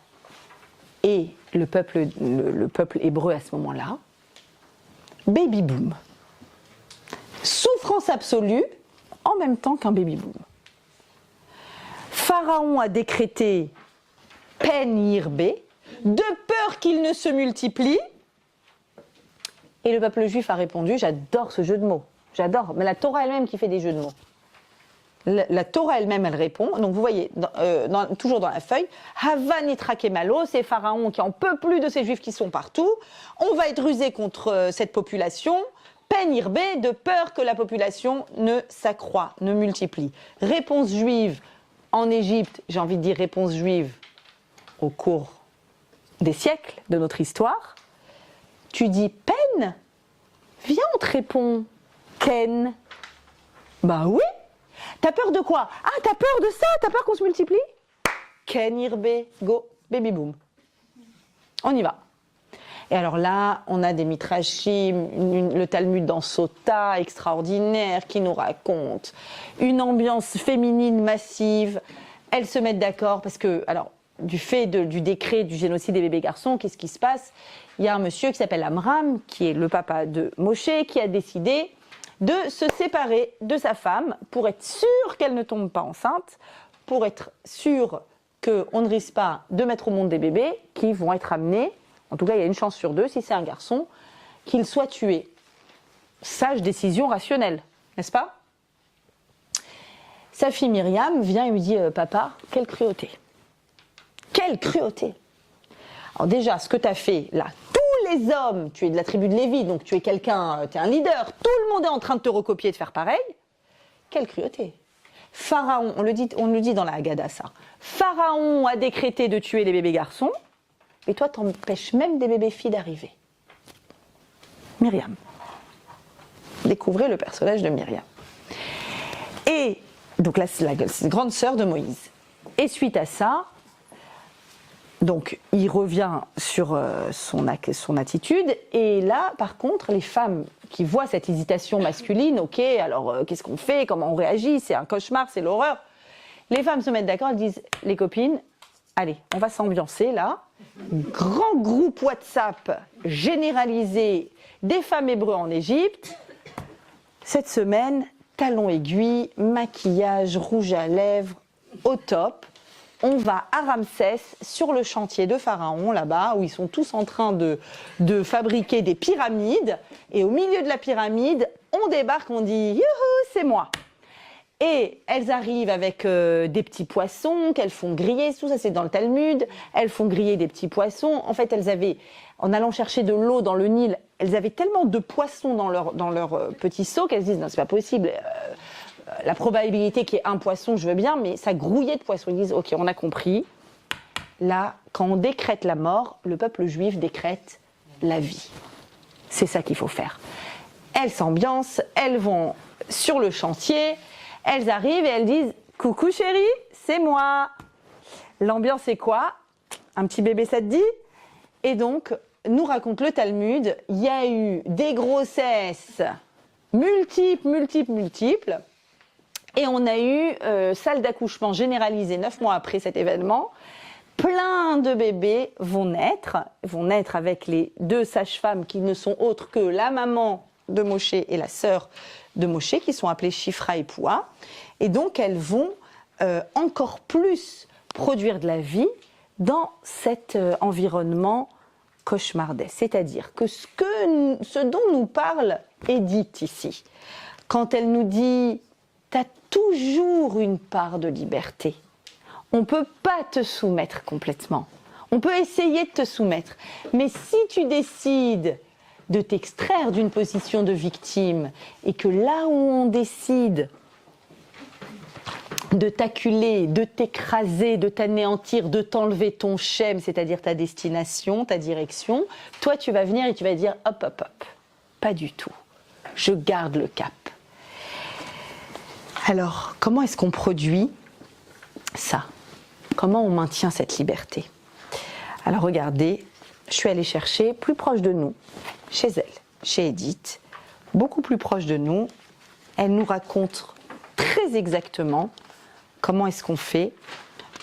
est le peuple hébreu à ce moment-là? Baby boom. Souffrance absolue en même temps qu'un baby boom. Pharaon a décrété peine irbé, de peur qu'il ne se multiplie. Et le peuple juif a répondu, j'adore ce jeu de mots, j'adore, mais la Torah elle-même qui fait des jeux de mots. La Torah elle-même, elle répond, donc vous voyez, toujours dans la feuille, Hava nitra kemalo, c'est Pharaon qui en peut plus de ces juifs qui sont partout, on va être rusé contre cette population, peine irbé, de peur que la population ne s'accroît, ne multiplie. Réponse juive en Égypte, j'ai envie de dire réponse juive au cours des siècles de notre histoire, tu dis peine, viens on te répond ken. Bah oui, t'as peur de quoi? Ah t'as peur de ça, t'as peur qu'on se multiplie? Ken irbe, go, baby boom. On y va. Et alors là, on a des mitrachim, le Talmud dans Sota, extraordinaire, qui nous raconte une ambiance féminine massive. Elles se mettent d'accord parce que, alors, du fait du décret du génocide des bébés garçons, qu'est-ce qui se passe? Il y a un monsieur qui s'appelle Amram, qui est le papa de Moshe, qui a décidé de se séparer de sa femme pour être sûr qu'elle ne tombe pas enceinte, pour être sûr qu'on ne risque pas de mettre au monde des bébés qui vont être amenés, en tout cas il y a une chance sur deux, si c'est un garçon, qu'il soit tué. Sage décision rationnelle, n'est-ce pas? Sa fille Myriam vient et lui dit « Papa, quelle cruauté !» Quelle cruauté! Alors déjà, ce que tu as fait là, tous les hommes, tu es de la tribu de Lévi, donc tu es quelqu'un, tu es un leader, tout le monde est en train de te recopier et de faire pareil. Quelle cruauté! Pharaon, on le dit dans la Haggadah ça, Pharaon a décrété de tuer les bébés garçons, et toi t'empêches même des bébés filles d'arriver. Myriam. Découvrez le personnage de Myriam. Et donc là, c'est la grande sœur de Moïse. Et suite à ça, donc il revient sur son attitude. Et là, par contre, les femmes qui voient cette hésitation masculine, ok, alors qu'est-ce qu'on fait, comment on réagit, c'est un cauchemar, c'est l'horreur. Les femmes se mettent d'accord, elles disent, les copines, allez, on va s'ambiancer là. Grand groupe WhatsApp généralisé des femmes hébreux en Égypte. Cette semaine, talons aiguilles, maquillage, rouge à lèvres, au top. On va à Ramsès, sur le chantier de Pharaon, là-bas, où ils sont tous en train de fabriquer des pyramides. Et au milieu de la pyramide, on débarque, on dit « Youhou, c'est moi !» Et elles arrivent avec des petits poissons qu'elles font griller, tout ça c'est dans le Talmud. Elles font griller des petits poissons. En fait, elles avaient, en allant chercher de l'eau dans le Nil, elles avaient tellement de poissons dans leur petit seau qu'elles se disent « Non, c'est pas possible. La probabilité qu'il y ait un poisson, je veux bien, mais ça grouillait de poissons. » Ils disent « Ok, on a compris. » Là, quand on décrète la mort, le peuple juif décrète la vie. C'est ça qu'il faut faire. Elles s'ambiancent, elles vont sur le chantier. Elles arrivent et elles disent « Coucou chérie, c'est moi !» L'ambiance est quoi? Un petit bébé, ça te dit? Et donc, nous raconte le Talmud, il y a eu des grossesses multiples. Et on a eu salle d'accouchement généralisée 9 mois après cet événement. Plein de bébés vont naître avec les deux sages-femmes qui ne sont autres que la maman de Moshe et la sœur de Moshe, qui sont appelées Shifra et Poua. Et donc, elles vont encore plus produire de la vie dans cet environnement cauchemardesque. C'est-à-dire que ce dont nous parle Édith ici, quand elle nous dit « tu as toujours une part de liberté », on ne peut pas te soumettre complètement. On peut essayer de te soumettre. Mais si tu décides de t'extraire d'une position de victime et que là où on décide de t'acculer, de t'écraser, de t'anéantir, de t'enlever ton shem, c'est-à-dire ta destination, ta direction, toi tu vas venir et tu vas dire hop, pas du tout. Je garde le cap. Alors, comment est-ce qu'on produit ça? Comment on maintient cette liberté? Alors regardez, je suis allée chercher plus proche de nous, chez elle, chez Edith, beaucoup plus proche de nous. Elle nous raconte très exactement comment est-ce qu'on fait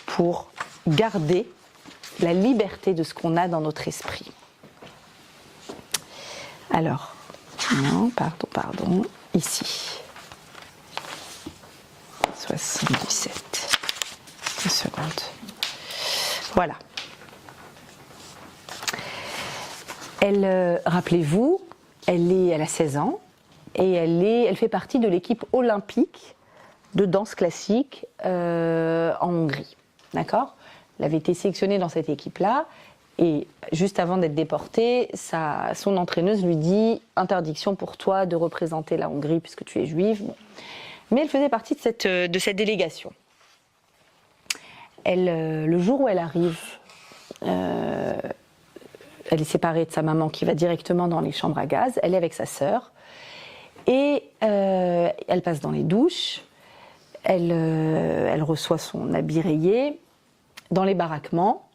pour garder la liberté de ce qu'on a dans notre esprit. Alors, non, pardon, ici. 77. 2 secondes. Voilà. Elle, rappelez-vous, elle a 16 ans et elle fait partie de l'équipe olympique de danse classique en Hongrie. D'accord ? Elle avait été sélectionnée dans cette équipe-là et juste avant d'être déportée, son entraîneuse lui dit « Interdiction pour toi de représenter la Hongrie puisque tu es juive. » Bon. Mais elle faisait partie de cette délégation. Le jour où elle arrive, elle est séparée de sa maman qui va directement dans les chambres à gaz, elle est avec sa sœur, et elle passe dans les douches, elle reçoit son habit rayé, dans les baraquements,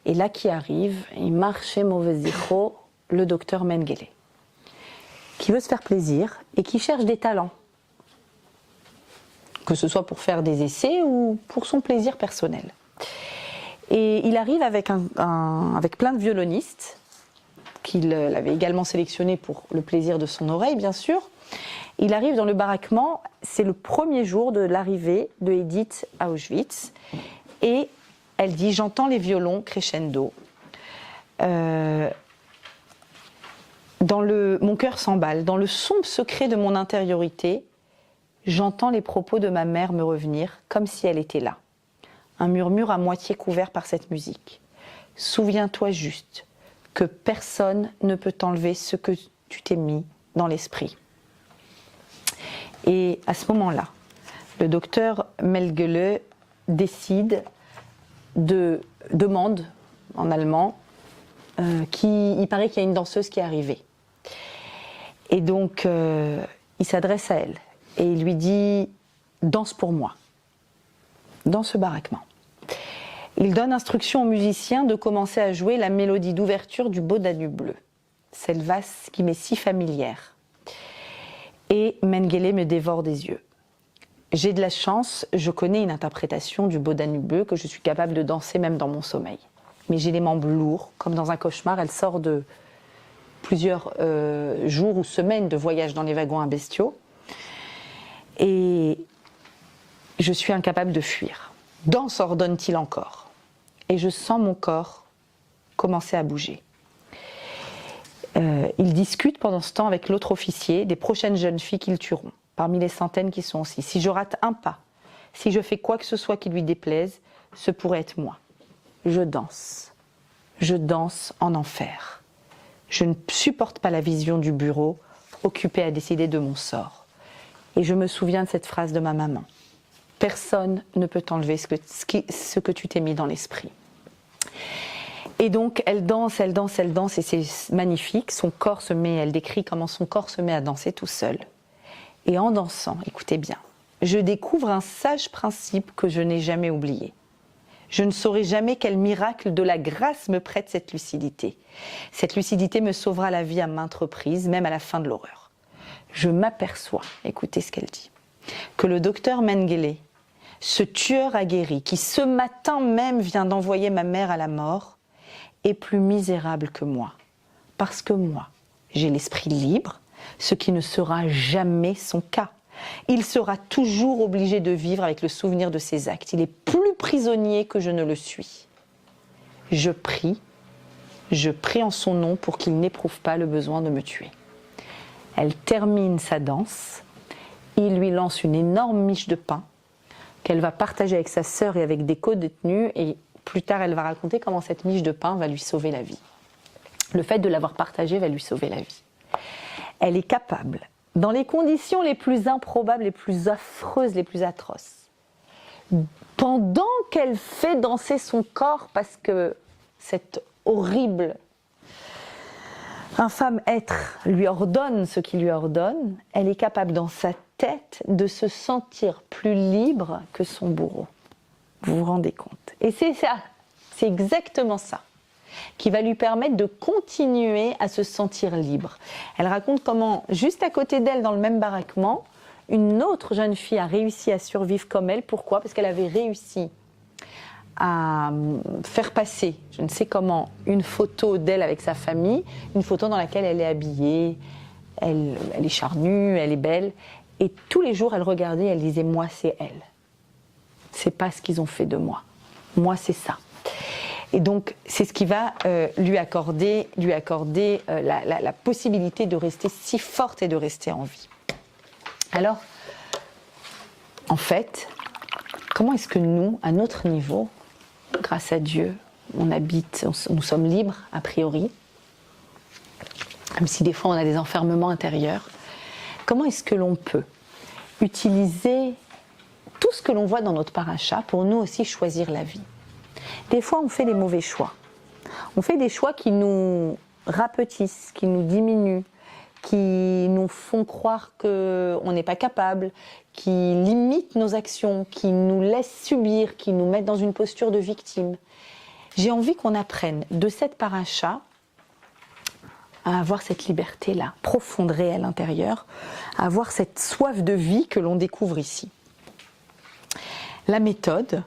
et là qui arrive, il marche mauvais écho, le docteur Mengele, qui veut se faire plaisir et qui cherche des talents, que ce soit pour faire des essais ou pour son plaisir personnel. Et il arrive avec plein de violonistes, qu'il avait également sélectionnés pour le plaisir de son oreille, bien sûr. Il arrive dans le baraquement, c'est le premier jour de l'arrivée de Edith à Auschwitz, et elle dit « J'entends les violons crescendo. Mon cœur s'emballe. Dans le sombre secret de mon intériorité, j'entends les propos de ma mère me revenir, comme si elle était là. Un murmure à moitié couvert par cette musique. Souviens-toi juste que personne ne peut t'enlever ce que tu t'es mis dans l'esprit. » Et à ce moment-là, le docteur Mengele demande en allemand, il paraît qu'il y a une danseuse qui est arrivée. Et donc, il s'adresse à elle et il lui dit « Danse pour moi » dans ce baraquement. Il donne instruction aux musiciens de commencer à jouer la mélodie d'ouverture du Beau Danube bleu, cette valse qui m'est si familière. Et Mengele me dévore des yeux. J'ai de la chance, je connais une interprétation du Beau Danube bleu que je suis capable de danser même dans mon sommeil. Mais j'ai les membres lourds, comme dans un cauchemar. Elle sort de plusieurs jours ou semaines de voyage dans les wagons à bestiaux. Et je suis incapable de fuir. Danse, ordonne-t-il encore. Et je sens mon corps commencer à bouger. Il discute pendant ce temps avec l'autre officier des prochaines jeunes filles qu'ils tueront, parmi les centaines qui sont aussi. Si je rate un pas, si je fais quoi que ce soit qui lui déplaise, ce pourrait être moi. Je danse en enfer. Je ne supporte pas la vision du bureau, occupé à décider de mon sort. Et je me souviens de cette phrase de ma maman. Personne ne peut t'enlever ce que tu t'es mis dans l'esprit. Et donc elle danse et c'est magnifique. Son corps elle décrit comment son corps se met à danser tout seul. Et en dansant, écoutez bien, je découvre un sage principe que je n'ai jamais oublié. Je ne saurai jamais quel miracle de la grâce me prête cette lucidité. Cette lucidité me sauvera la vie à maintes reprises, même à la fin de l'horreur. Je m'aperçois, écoutez ce qu'elle dit, que le docteur Mengele, ce tueur aguerri qui ce matin même vient d'envoyer ma mère à la mort, est plus misérable que moi. Parce que moi, j'ai l'esprit libre, ce qui ne sera jamais son cas. Il sera toujours obligé de vivre avec le souvenir de ses actes. Il est plus prisonnier que je ne le suis. Je prie en son nom pour qu'il n'éprouve pas le besoin de me tuer. Elle termine sa danse, il lui lance une énorme miche de pain qu'elle va partager avec sa sœur et avec des co-détenus, et plus tard elle va raconter comment cette miche de pain va lui sauver la vie. Le fait de l'avoir partagée va lui sauver la vie. Elle est capable, dans les conditions les plus improbables, les plus affreuses, les plus atroces, pendant qu'elle fait danser son corps, parce que cette horrible, infâme être lui ordonne ce qu'il lui ordonne, elle est capable dans sa tête de se sentir plus libre que son bourreau. Vous vous rendez compte? Et c'est ça, c'est exactement ça qui va lui permettre de continuer à se sentir libre. Elle raconte comment, juste à côté d'elle, dans le même baraquement, une autre jeune fille a réussi à survivre comme elle. Pourquoi? Parce qu'elle avait réussi à faire passer, je ne sais comment, une photo d'elle avec sa famille, une photo dans laquelle elle est habillée, elle est charnue, elle est belle, et tous les jours elle regardait et elle disait « moi c'est elle, c'est pas ce qu'ils ont fait de moi, moi c'est ça ». Et donc c'est ce qui va lui accorder la possibilité de rester si forte et de rester en vie. Alors, en fait, comment est-ce que nous, à notre niveau, grâce à Dieu, nous sommes libres, a priori, même si des fois on a des enfermements intérieurs, comment est-ce que l'on peut utiliser tout ce que l'on voit dans notre paracha pour nous aussi choisir la vie? Des fois on fait des mauvais choix. On fait des choix qui nous rapetissent, qui nous diminuent, qui nous font croire qu'on n'est pas capable, qui limitent nos actions, qui nous laissent subir, qui nous mettent dans une posture de victime. J'ai envie qu'on apprenne de cette paracha à avoir cette liberté-là, profonde, réelle, intérieure, à avoir cette soif de vie que l'on découvre ici. La méthode,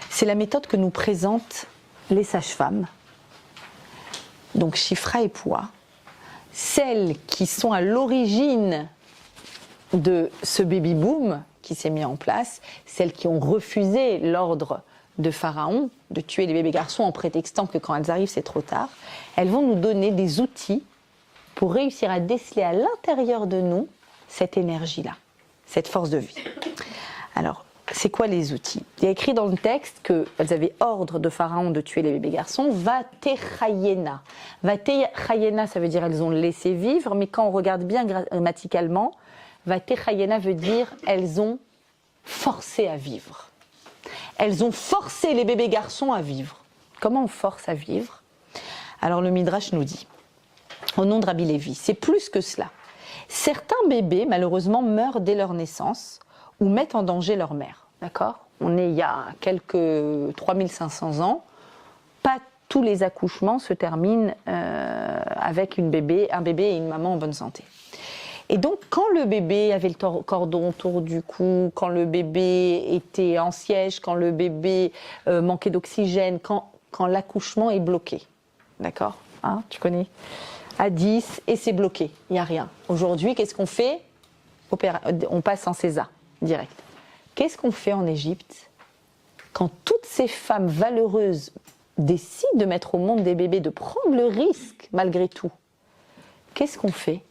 c'est la méthode que nous présentent les sages-femmes, donc Shifra et Poua, celles qui sont à l'origine de ce baby-boom qui s'est mis en place, celles qui ont refusé l'ordre de Pharaon de tuer les bébés garçons en prétextant que quand elles arrivent c'est trop tard, elles vont nous donner des outils pour réussir à déceler à l'intérieur de nous cette énergie-là, cette force de vie. Alors, c'est quoi les outils? Il y a écrit dans le texte qu'elles avaient ordre de Pharaon de tuer les bébés garçons. Vatechayena. Vatechayena, ça veut dire elles ont laissé vivre, mais quand on regarde bien grammaticalement, Vatechayena veut dire elles ont forcé à vivre. Elles ont forcé les bébés garçons à vivre. Comment on force à vivre? Alors le Midrash nous dit, au nom de Rabbi Lévi, c'est plus que cela. Certains bébés, malheureusement, meurent dès leur naissance ou mettent en danger leur mère. D'accord? On est il y a quelques 3500 ans. Pas tous les accouchements se terminent avec un bébé et une maman en bonne santé. Et donc, quand le bébé avait le cordon autour du cou, quand le bébé était en siège, quand le bébé manquait d'oxygène, quand l'accouchement est bloqué, d'accord, hein, tu connais, à 10 et c'est bloqué, il n'y a rien. Aujourd'hui, qu'est-ce qu'on fait? On passe en César, direct. Qu'est-ce qu'on fait en Égypte quand toutes ces femmes valeureuses décident de mettre au monde des bébés, de prendre le risque malgré tout? Qu'est-ce qu'on fait?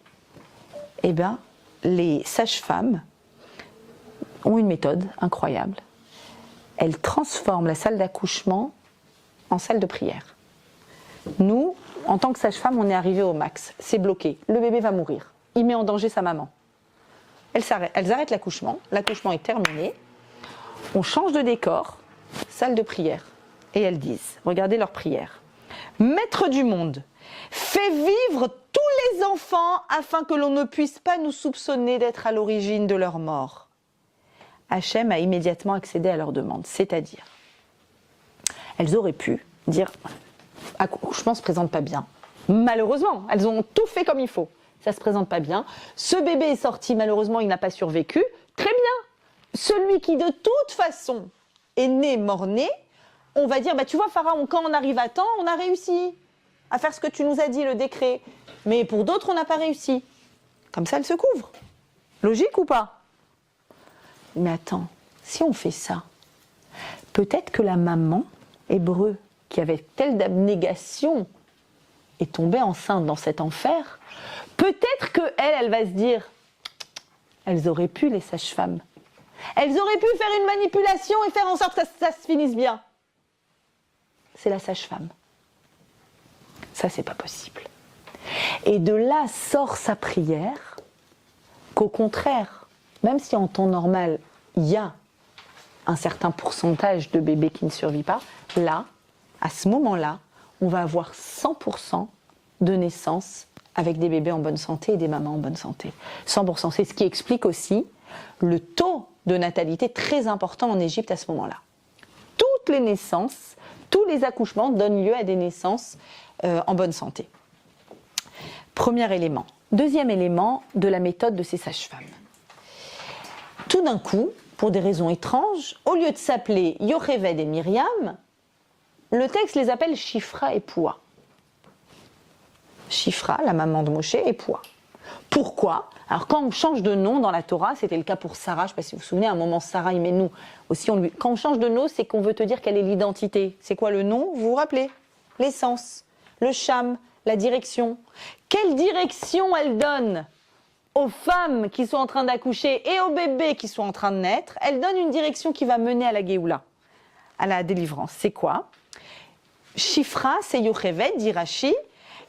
Eh bien, les sages-femmes ont une méthode incroyable. Elles transforment la salle d'accouchement en salle de prière. Nous, en tant que sage-femme, on est arrivé au max. C'est bloqué. Le bébé va mourir. Il met en danger sa maman. Elles arrêtent l'accouchement. L'accouchement est terminé. On change de décor. Salle de prière. Et elles disent, regardez leur prière. Maître du monde, fais vivre tous les enfants afin que l'on ne puisse pas nous soupçonner d'être à l'origine de leur mort. Hachem a immédiatement accédé à leur demande, c'est-à-dire, elles auraient pu dire, accouchement ne se présente pas bien. Malheureusement, elles ont tout fait comme il faut. Ça ne se présente pas bien. Ce bébé est sorti, malheureusement, il n'a pas survécu. Très bien. Celui qui, de toute façon, est né, mort-né, on va dire, bah, tu vois, Pharaon, quand on arrive à temps, on a réussi à faire ce que tu nous as dit, le décret. Mais pour d'autres, on n'a pas réussi. Comme ça, elle se couvre. Logique ou pas? Mais attends, si on fait ça, peut-être que la maman hébreu, qui avait telle d'abnégation, est tombée enceinte dans cet enfer. Peut-être qu'elle va se dire, elles auraient pu, les sages-femmes. Elles auraient pu faire une manipulation et faire en sorte que ça se finisse bien. C'est la sage-femme. Ça, c'est pas possible. Et de là sort sa prière, qu'au contraire, même si en temps normal, il y a un certain pourcentage de bébés qui ne survivent pas, là, à ce moment-là, on va avoir 100% de naissances avec des bébés en bonne santé et des mamans en bonne santé. 100%. C'est ce qui explique aussi le taux de natalité très important en Égypte à ce moment-là. Toutes les naissances, tous les accouchements donnent lieu à des naissances en bonne santé. Premier élément. Deuxième élément de la méthode de ces sages-femmes. Tout d'un coup, pour des raisons étranges, au lieu de s'appeler Yocheved et Myriam, le texte les appelle Shifra et Poua. Shifra, la maman de Moshe, et Poua. Pourquoi? Alors quand on change de nom dans la Torah, c'était le cas pour Sarah, je ne sais pas si vous vous souvenez, à un moment Sarah, il met nous. Aussi, quand on change de nom, c'est qu'on veut te dire quelle est l'identité. C'est quoi le nom? Vous vous rappelez? L'essence, le sham, la direction. Quelle direction elle donne aux femmes qui sont en train d'accoucher et aux bébés qui sont en train de naître? Elle donne une direction qui va mener à la Géoula, à la délivrance. C'est quoi? Shifra, c'est Yocheved, dit Rashi.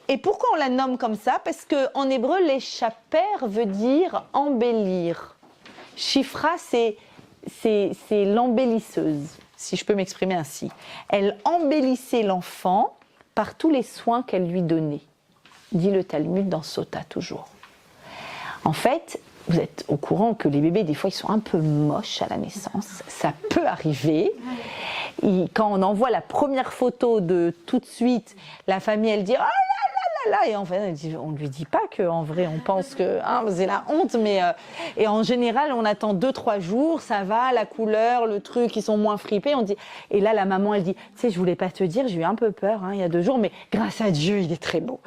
Et pourquoi on la nomme comme ça? Parce qu'en hébreu, l'échapper veut dire embellir. Shifra, c'est l'embellisseuse, si je peux m'exprimer ainsi. Elle embellissait l'enfant par tous les soins qu'elle lui donnait, dit le Talmud dans Sota toujours. En fait, vous êtes au courant que les bébés, des fois, ils sont un peu moches à la naissance. Ça peut arriver. Quand on envoie la première photo de tout de suite, la famille, elle dit « Oh là là là là !» Et en fait, on ne lui dit pas qu'en vrai, on pense que c'est la honte. Mais, et en général, on attend 2-3 jours, ça va, la couleur, le truc, ils sont moins fripés. On dit, et là, la maman, elle dit « Tu sais, je ne voulais pas te dire, j'ai eu un peu peur il y a 2 jours, mais grâce à Dieu, il est très beau. »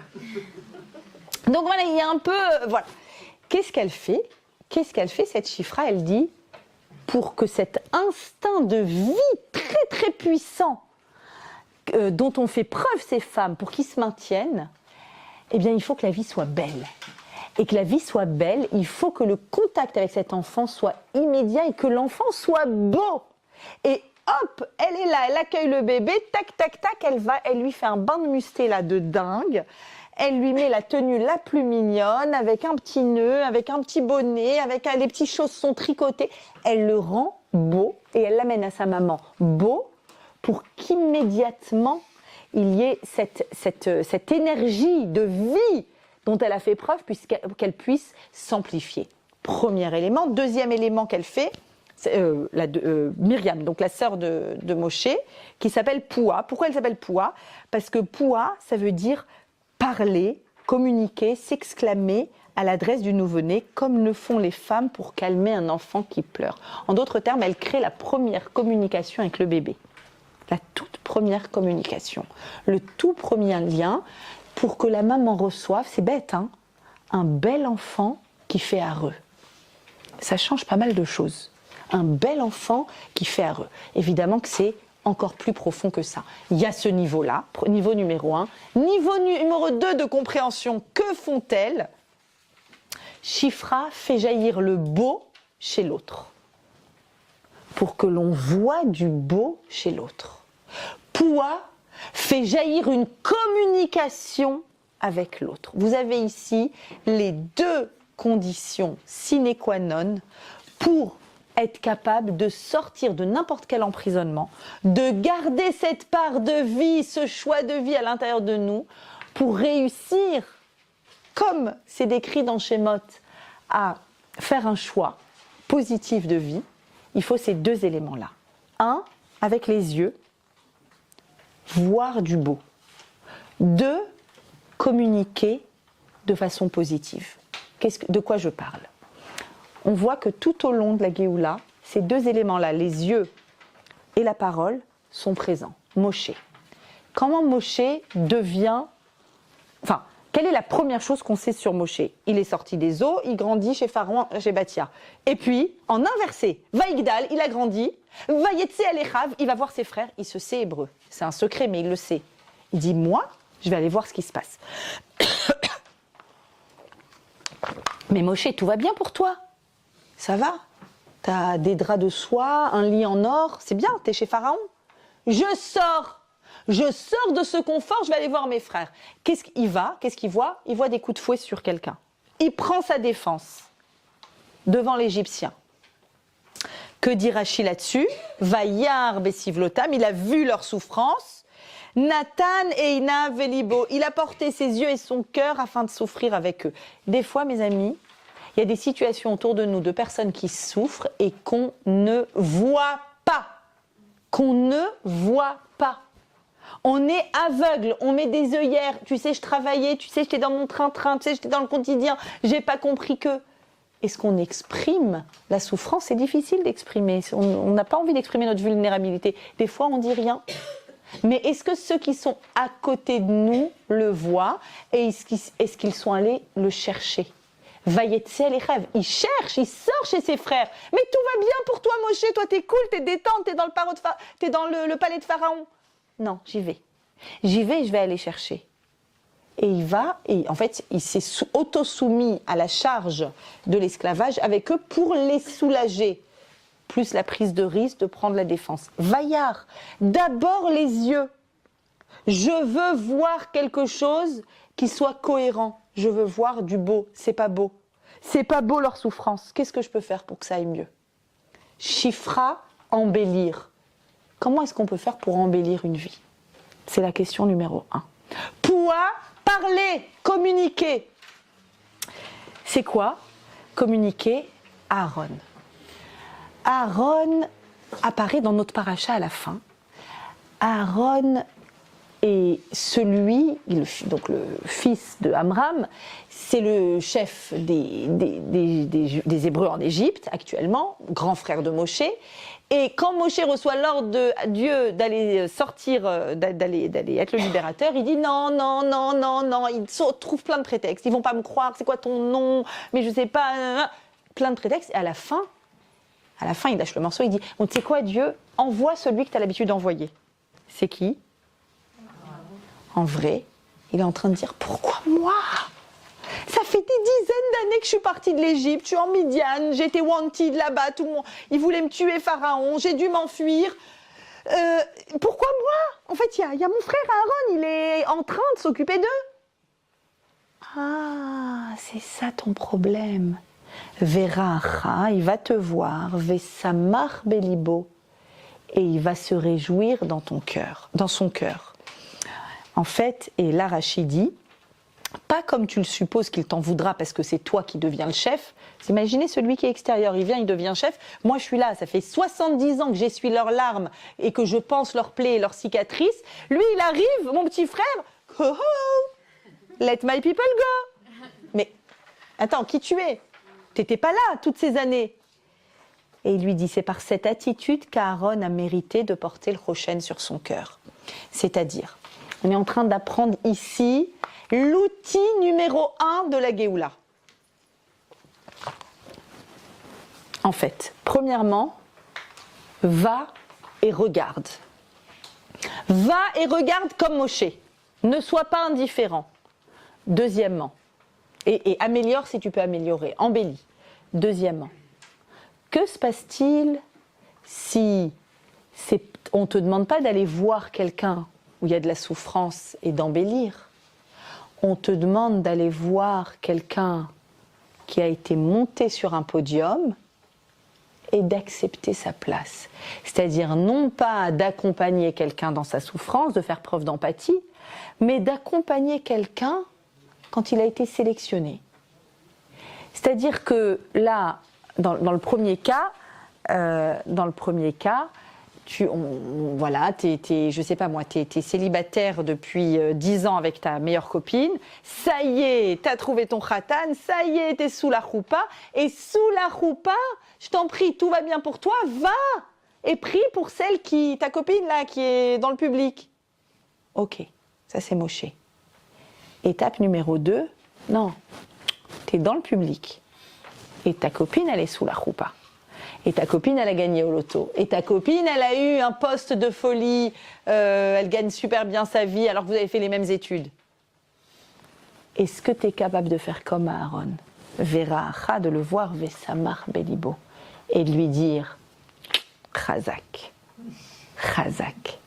Donc voilà, il y a un peu... voilà. Qu'est-ce qu'elle fait? Qu'est-ce qu'elle fait, cette Shifra? Elle dit, pour que cet instinct de vie très très puissant dont on fait preuve ces femmes, pour qu'ils se maintiennent, eh bien il faut que la vie soit belle. Et que la vie soit belle, il faut que le contact avec cet enfant soit immédiat et que l'enfant soit beau. Et hop, elle est là, elle accueille le bébé, tac tac tac, elle lui fait un bain de musté là de dingue. Elle lui met la tenue la plus mignonne, avec un petit nœud, avec un petit bonnet, avec les petits chaussons tricotés. Elle le rend beau et elle l'amène à sa maman beau pour qu'immédiatement il y ait cette énergie de vie dont elle a fait preuve qu'elle puisse s'amplifier. Premier élément. Deuxième élément qu'elle fait, c'est Myriam, donc la sœur de Moshe, qui s'appelle Poua. Pourquoi elle s'appelle Poua? Parce que Poua, ça veut dire parler, communiquer, s'exclamer à l'adresse du nouveau-né, comme le font les femmes pour calmer un enfant qui pleure. En d'autres termes, elle crée la première communication avec le bébé. La toute première communication. Le tout premier lien pour que la maman reçoive, c'est bête, un bel enfant qui fait arreux. Ça change pas mal de choses. Un bel enfant qui fait arreux. Évidemment que c'est encore plus profond que ça. Il y a ce niveau-là, niveau numéro 1. Niveau numéro 2 de compréhension, que font-elles? Shifra fait jaillir le beau chez l'autre, pour que l'on voit du beau chez l'autre. Poua fait jaillir une communication avec l'autre. Vous avez ici les 2 conditions sine qua non pour être capable de sortir de n'importe quel emprisonnement, de garder cette part de vie, ce choix de vie à l'intérieur de nous, pour réussir, comme c'est décrit dans Shemot, à faire un choix positif de vie. Il faut ces 2 éléments-là. 1, avec les yeux, voir du beau. 2, communiquer de façon positive. De quoi je parle? On voit que tout au long de la Géoula, ces 2 éléments-là, les yeux et la parole, sont présents. Moshe. Comment Moshe devient... Enfin, quelle est la première chose qu'on sait sur Moshe? Il est sorti des eaux, il grandit chez Pharaon, chez Bathia. Et puis, en inversé, Vaïgdal, il a grandi, Vayetse Alechav, il va voir ses frères, il se sait hébreu. C'est un secret, mais il le sait. Il dit, moi, je vais aller voir ce qui se passe. Mais Moshe, tout va bien pour toi? Ça va, t'as des draps de soie, un lit en or, c'est bien, t'es chez Pharaon. Je sors de ce confort, je vais aller voir mes frères. Qu'est-ce qu'il voit? Il voit des coups de fouet sur quelqu'un. Il prend sa défense devant l'Égyptien. Que dit Rashi là-dessus? Vayar besivlotam, il a vu leur souffrance. Nathan Eina Velibo. Il a porté ses yeux et son cœur afin de souffrir avec eux. Des fois, mes amis, il y a des situations autour de nous de personnes qui souffrent et qu'on ne voit pas. Qu'on ne voit pas. On est aveugle, on met des œillères. Tu sais, je travaillais, tu sais, j'étais dans mon train-train, tu sais, j'étais dans le quotidien, j'ai pas compris que. Est-ce qu'on exprime la souffrance? C'est difficile d'exprimer. On n'a pas envie d'exprimer notre vulnérabilité. Des fois, on dit rien. Mais est-ce que ceux qui sont à côté de nous le voient et est-ce qu'ils sont allés le chercher? Vayetse les rêves. Il cherche, il sort chez ses frères. Mais tout va bien pour toi, Moshe. Toi, t'es cool, t'es détente, t'es dans le palais de Pharaon. Non, j'y vais. J'y vais et je vais aller chercher. Et il va, et en fait, il s'est auto-soumis à la charge de l'esclavage avec eux pour les soulager. Plus la prise de risque de prendre la défense. Vaillard, d'abord les yeux. Je veux voir quelque chose qui soit cohérent. Je veux voir du beau. C'est pas beau. C'est pas beau leur souffrance. Qu'est-ce que je peux faire pour que ça aille mieux? Chifra, embellir. Comment est-ce qu'on peut faire pour embellir une vie? C'est la question numéro 1. Poua, parler, communiquer. C'est quoi? Communiquer à Aaron. Aaron apparaît dans notre paracha à la fin. Aaron est donc le fils de Amram, c'est le chef des Hébreux en Égypte actuellement, grand frère de Moshe. Et quand Moshe reçoit l'ordre de Dieu d'aller sortir, d'aller être le libérateur, il dit non, non, non, non, non. Il trouve plein de prétextes. Ils vont pas me croire. C'est quoi ton nom? Mais je sais pas. Plein de prétextes. Et à la fin, il lâche le morceau. Il dit bon, tu sais quoi, Dieu, envoie celui que tu as l'habitude d'envoyer. C'est qui? En vrai, il est en train de dire pourquoi moi? Ça fait des dizaines d'années que je suis partie de l'Égypte, je suis en Midian, j'étais wanted là-bas, tout le monde, ils voulaient me tuer Pharaon, j'ai dû m'enfuir. Pourquoi moi? En fait, il y a mon frère Aaron, il est en train de s'occuper d'eux. Ah, c'est ça ton problème. Veracha, il va te voir, Vesamar Belibo, et il va se réjouir dans son cœur. En fait, et là Rachid dit, pas comme tu le supposes qu'il t'en voudra parce que c'est toi qui deviens le chef. Imaginez celui qui est extérieur, il vient, il devient chef. Moi, je suis là, ça fait 70 ans que j'essuie leurs larmes et que je pense leurs plaies et leurs cicatrices. Lui, il arrive, mon petit frère, oh, oh, let my people go. Mais attends, qui tu es? T'étais pas là toutes ces années. Et il lui dit, c'est par cette attitude qu'Aaron a mérité de porter le Rochen sur son cœur. C'est-à-dire, on est en train d'apprendre ici l'outil numéro 1 de la Géoula. En fait, premièrement, va et regarde. Va et regarde comme Moshe. Ne sois pas indifférent. Deuxièmement, et améliore si tu peux améliorer, embellis. Deuxièmement, que se passe-t-il si on ne te demande pas d'aller voir quelqu'un où il y a de la souffrance et d'embellir? On te demande d'aller voir quelqu'un qui a été monté sur un podium et d'accepter sa place. C'est-à-dire non pas d'accompagner quelqu'un dans sa souffrance, de faire preuve d'empathie, mais d'accompagner quelqu'un quand il a été sélectionné. C'est-à-dire que là, dans le premier cas, je sais pas moi, t'es célibataire depuis 10 ans avec ta meilleure copine, ça y est, t'as trouvé ton khatan, ça y est, t'es sous la choupa, et sous la choupa, je t'en prie, tout va bien pour toi, va et prie pour ta copine là, qui est dans le public. Ok, ça c'est Moshe. Étape numéro 2, non, t'es dans le public, et ta copine elle est sous la choupa. Et ta copine, elle a gagné au loto. Et ta copine, elle a eu un poste de folie. Elle gagne super bien sa vie alors que vous avez fait les mêmes études. Est-ce que tu es capable de faire comme Aaron? Veracha, de le voir, Vesamar Belibo. Et de lui dire, Chazak. Chazak.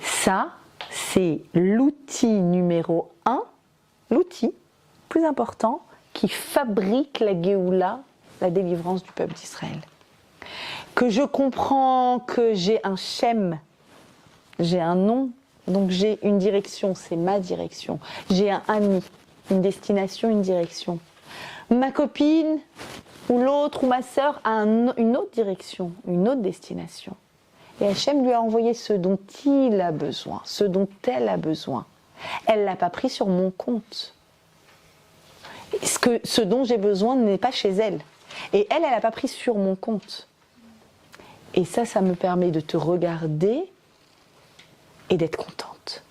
Ça, c'est l'outil numéro 1, l'outil plus important qui fabrique la Géoula, la délivrance du peuple d'Israël. Que je comprends que j'ai un shem, j'ai un nom, Donc j'ai une direction, c'est ma direction. J'ai un ami, une destination, une direction. Ma copine ou l'autre ou ma sœur a une autre direction, une autre destination. Et Hachem lui a envoyé ce dont il a besoin, ce dont elle a besoin. Elle ne l'a pas pris sur mon compte. Ce dont j'ai besoin n'est pas chez elle. Et elle n'a pas pris sur mon compte. Et ça me permet de te regarder et d'être contente.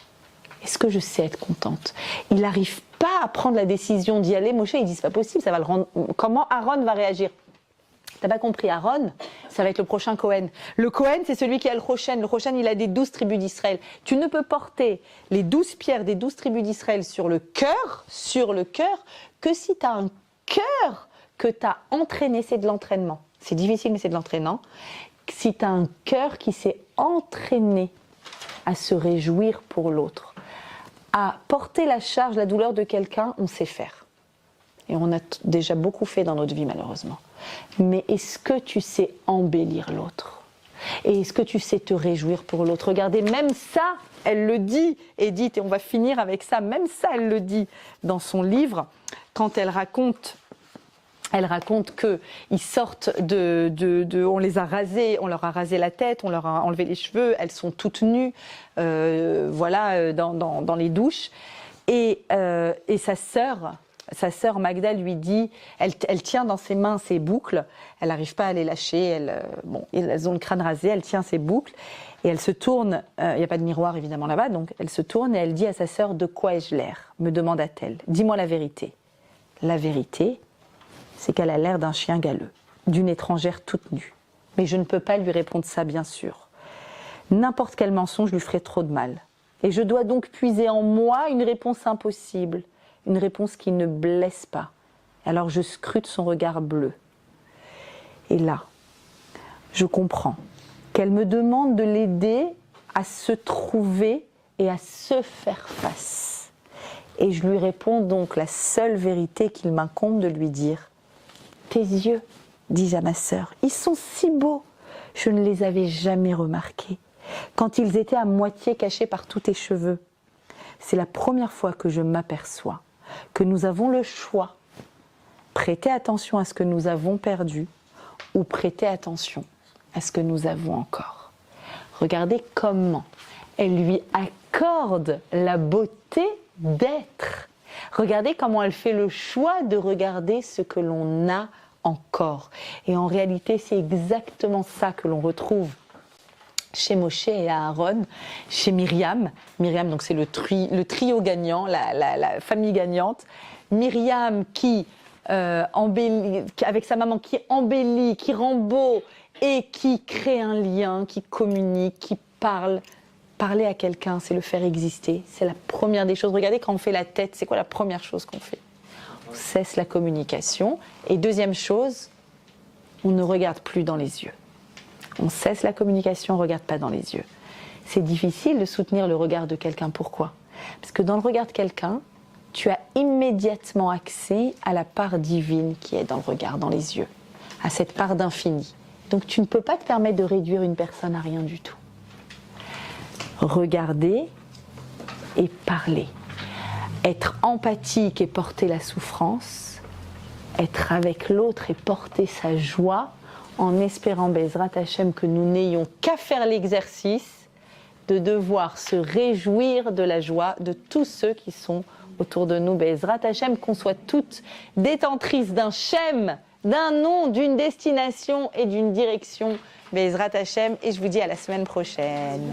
Est-ce que je sais être contente? Il n'arrive pas à prendre la décision d'y aller. Moshe, il dit, c'est pas possible, ça va le rendre... Comment Aaron va réagir? T'as pas compris, Aaron, ça va être le prochain Cohen. Le Cohen, c'est celui qui a le Rochen. Le Rochen, il a des 12 tribus d'Israël. Tu ne peux porter les 12 pierres des 12 tribus d'Israël sur le cœur, que si tu as un cœur que tu as entraîné, c'est de l'entraînement. C'est difficile, mais c'est de l'entraînement. Si tu as un cœur qui s'est entraîné à se réjouir pour l'autre, à porter la charge, la douleur de quelqu'un, on sait faire. Et on a déjà beaucoup fait dans notre vie, malheureusement. Mais est-ce que tu sais embellir l'autre? Et est-ce que tu sais te réjouir pour l'autre? Regardez, même ça, elle le dit, Edith, et on va finir avec ça, même ça, elle le dit dans son livre, quand elle raconte qu'ils sortent on les a rasés, on leur a rasé la tête, on leur a enlevé les cheveux, elles sont toutes nues, dans les douches. Et sa sœur Magda lui dit, elle tient dans ses mains ses boucles, elle n'arrive pas à les lâcher, elles ont le crâne rasé, elle tient ses boucles, et elle se tourne, il n'y a pas de miroir évidemment là-bas, donc elle se tourne et elle dit à sa sœur, de quoi ai-je l'air? Me demanda-t-elle. Dis-moi la vérité. La vérité, c'est qu'elle a l'air d'un chien galeux, d'une étrangère toute nue. Mais je ne peux pas lui répondre ça, bien sûr. N'importe quel mensonge lui ferait trop de mal. Et je dois donc puiser en moi une réponse impossible, une réponse qui ne blesse pas. Alors je scrute son regard bleu. Et là, je comprends qu'elle me demande de l'aider à se trouver et à se faire face. Et je lui réponds donc la seule vérité qu'il m'incombe de lui dire. Tes yeux, dis-je à ma sœur, ils sont si beaux. Je ne les avais jamais remarqués. Quand ils étaient à moitié cachés par tous tes cheveux. C'est la première fois que je m'aperçois que nous avons le choix. Prêter attention à ce que nous avons perdu ou prêter attention à ce que nous avons encore. Regardez comment elle lui accorde la beauté d'être. Regardez comment elle fait le choix de regarder ce que l'on a encore. Et en réalité, c'est exactement ça que l'on retrouve chez Moshe et Aaron, chez Myriam. Myriam, donc c'est le trio gagnant, la famille gagnante. Myriam qui embellit, avec sa maman, qui embellit, qui rend beau et qui crée un lien, qui communique, qui parle. Parler à quelqu'un, c'est le faire exister. C'est la première des choses. Regardez, quand on fait la tête, c'est quoi la première chose qu'on fait? On cesse la communication. Et deuxième chose, on ne regarde plus dans les yeux. On cesse la communication, on ne regarde pas dans les yeux. C'est difficile de soutenir le regard de quelqu'un. Pourquoi? Parce que dans le regard de quelqu'un, tu as immédiatement accès à la part divine qui est dans le regard, dans les yeux, à cette part d'infini. Donc tu ne peux pas te permettre de réduire une personne à rien du tout. Regarder et parler. Être empathique et porter la souffrance. Être avec l'autre et porter sa joie en espérant, Bezrat Hachem, que nous n'ayons qu'à faire l'exercice de devoir se réjouir de la joie de tous ceux qui sont autour de nous. Bezrat Hachem, qu'on soit toutes détentrices d'un Shem, d'un nom, d'une destination et d'une direction. Bezrat Hachem, et je vous dis à la semaine prochaine.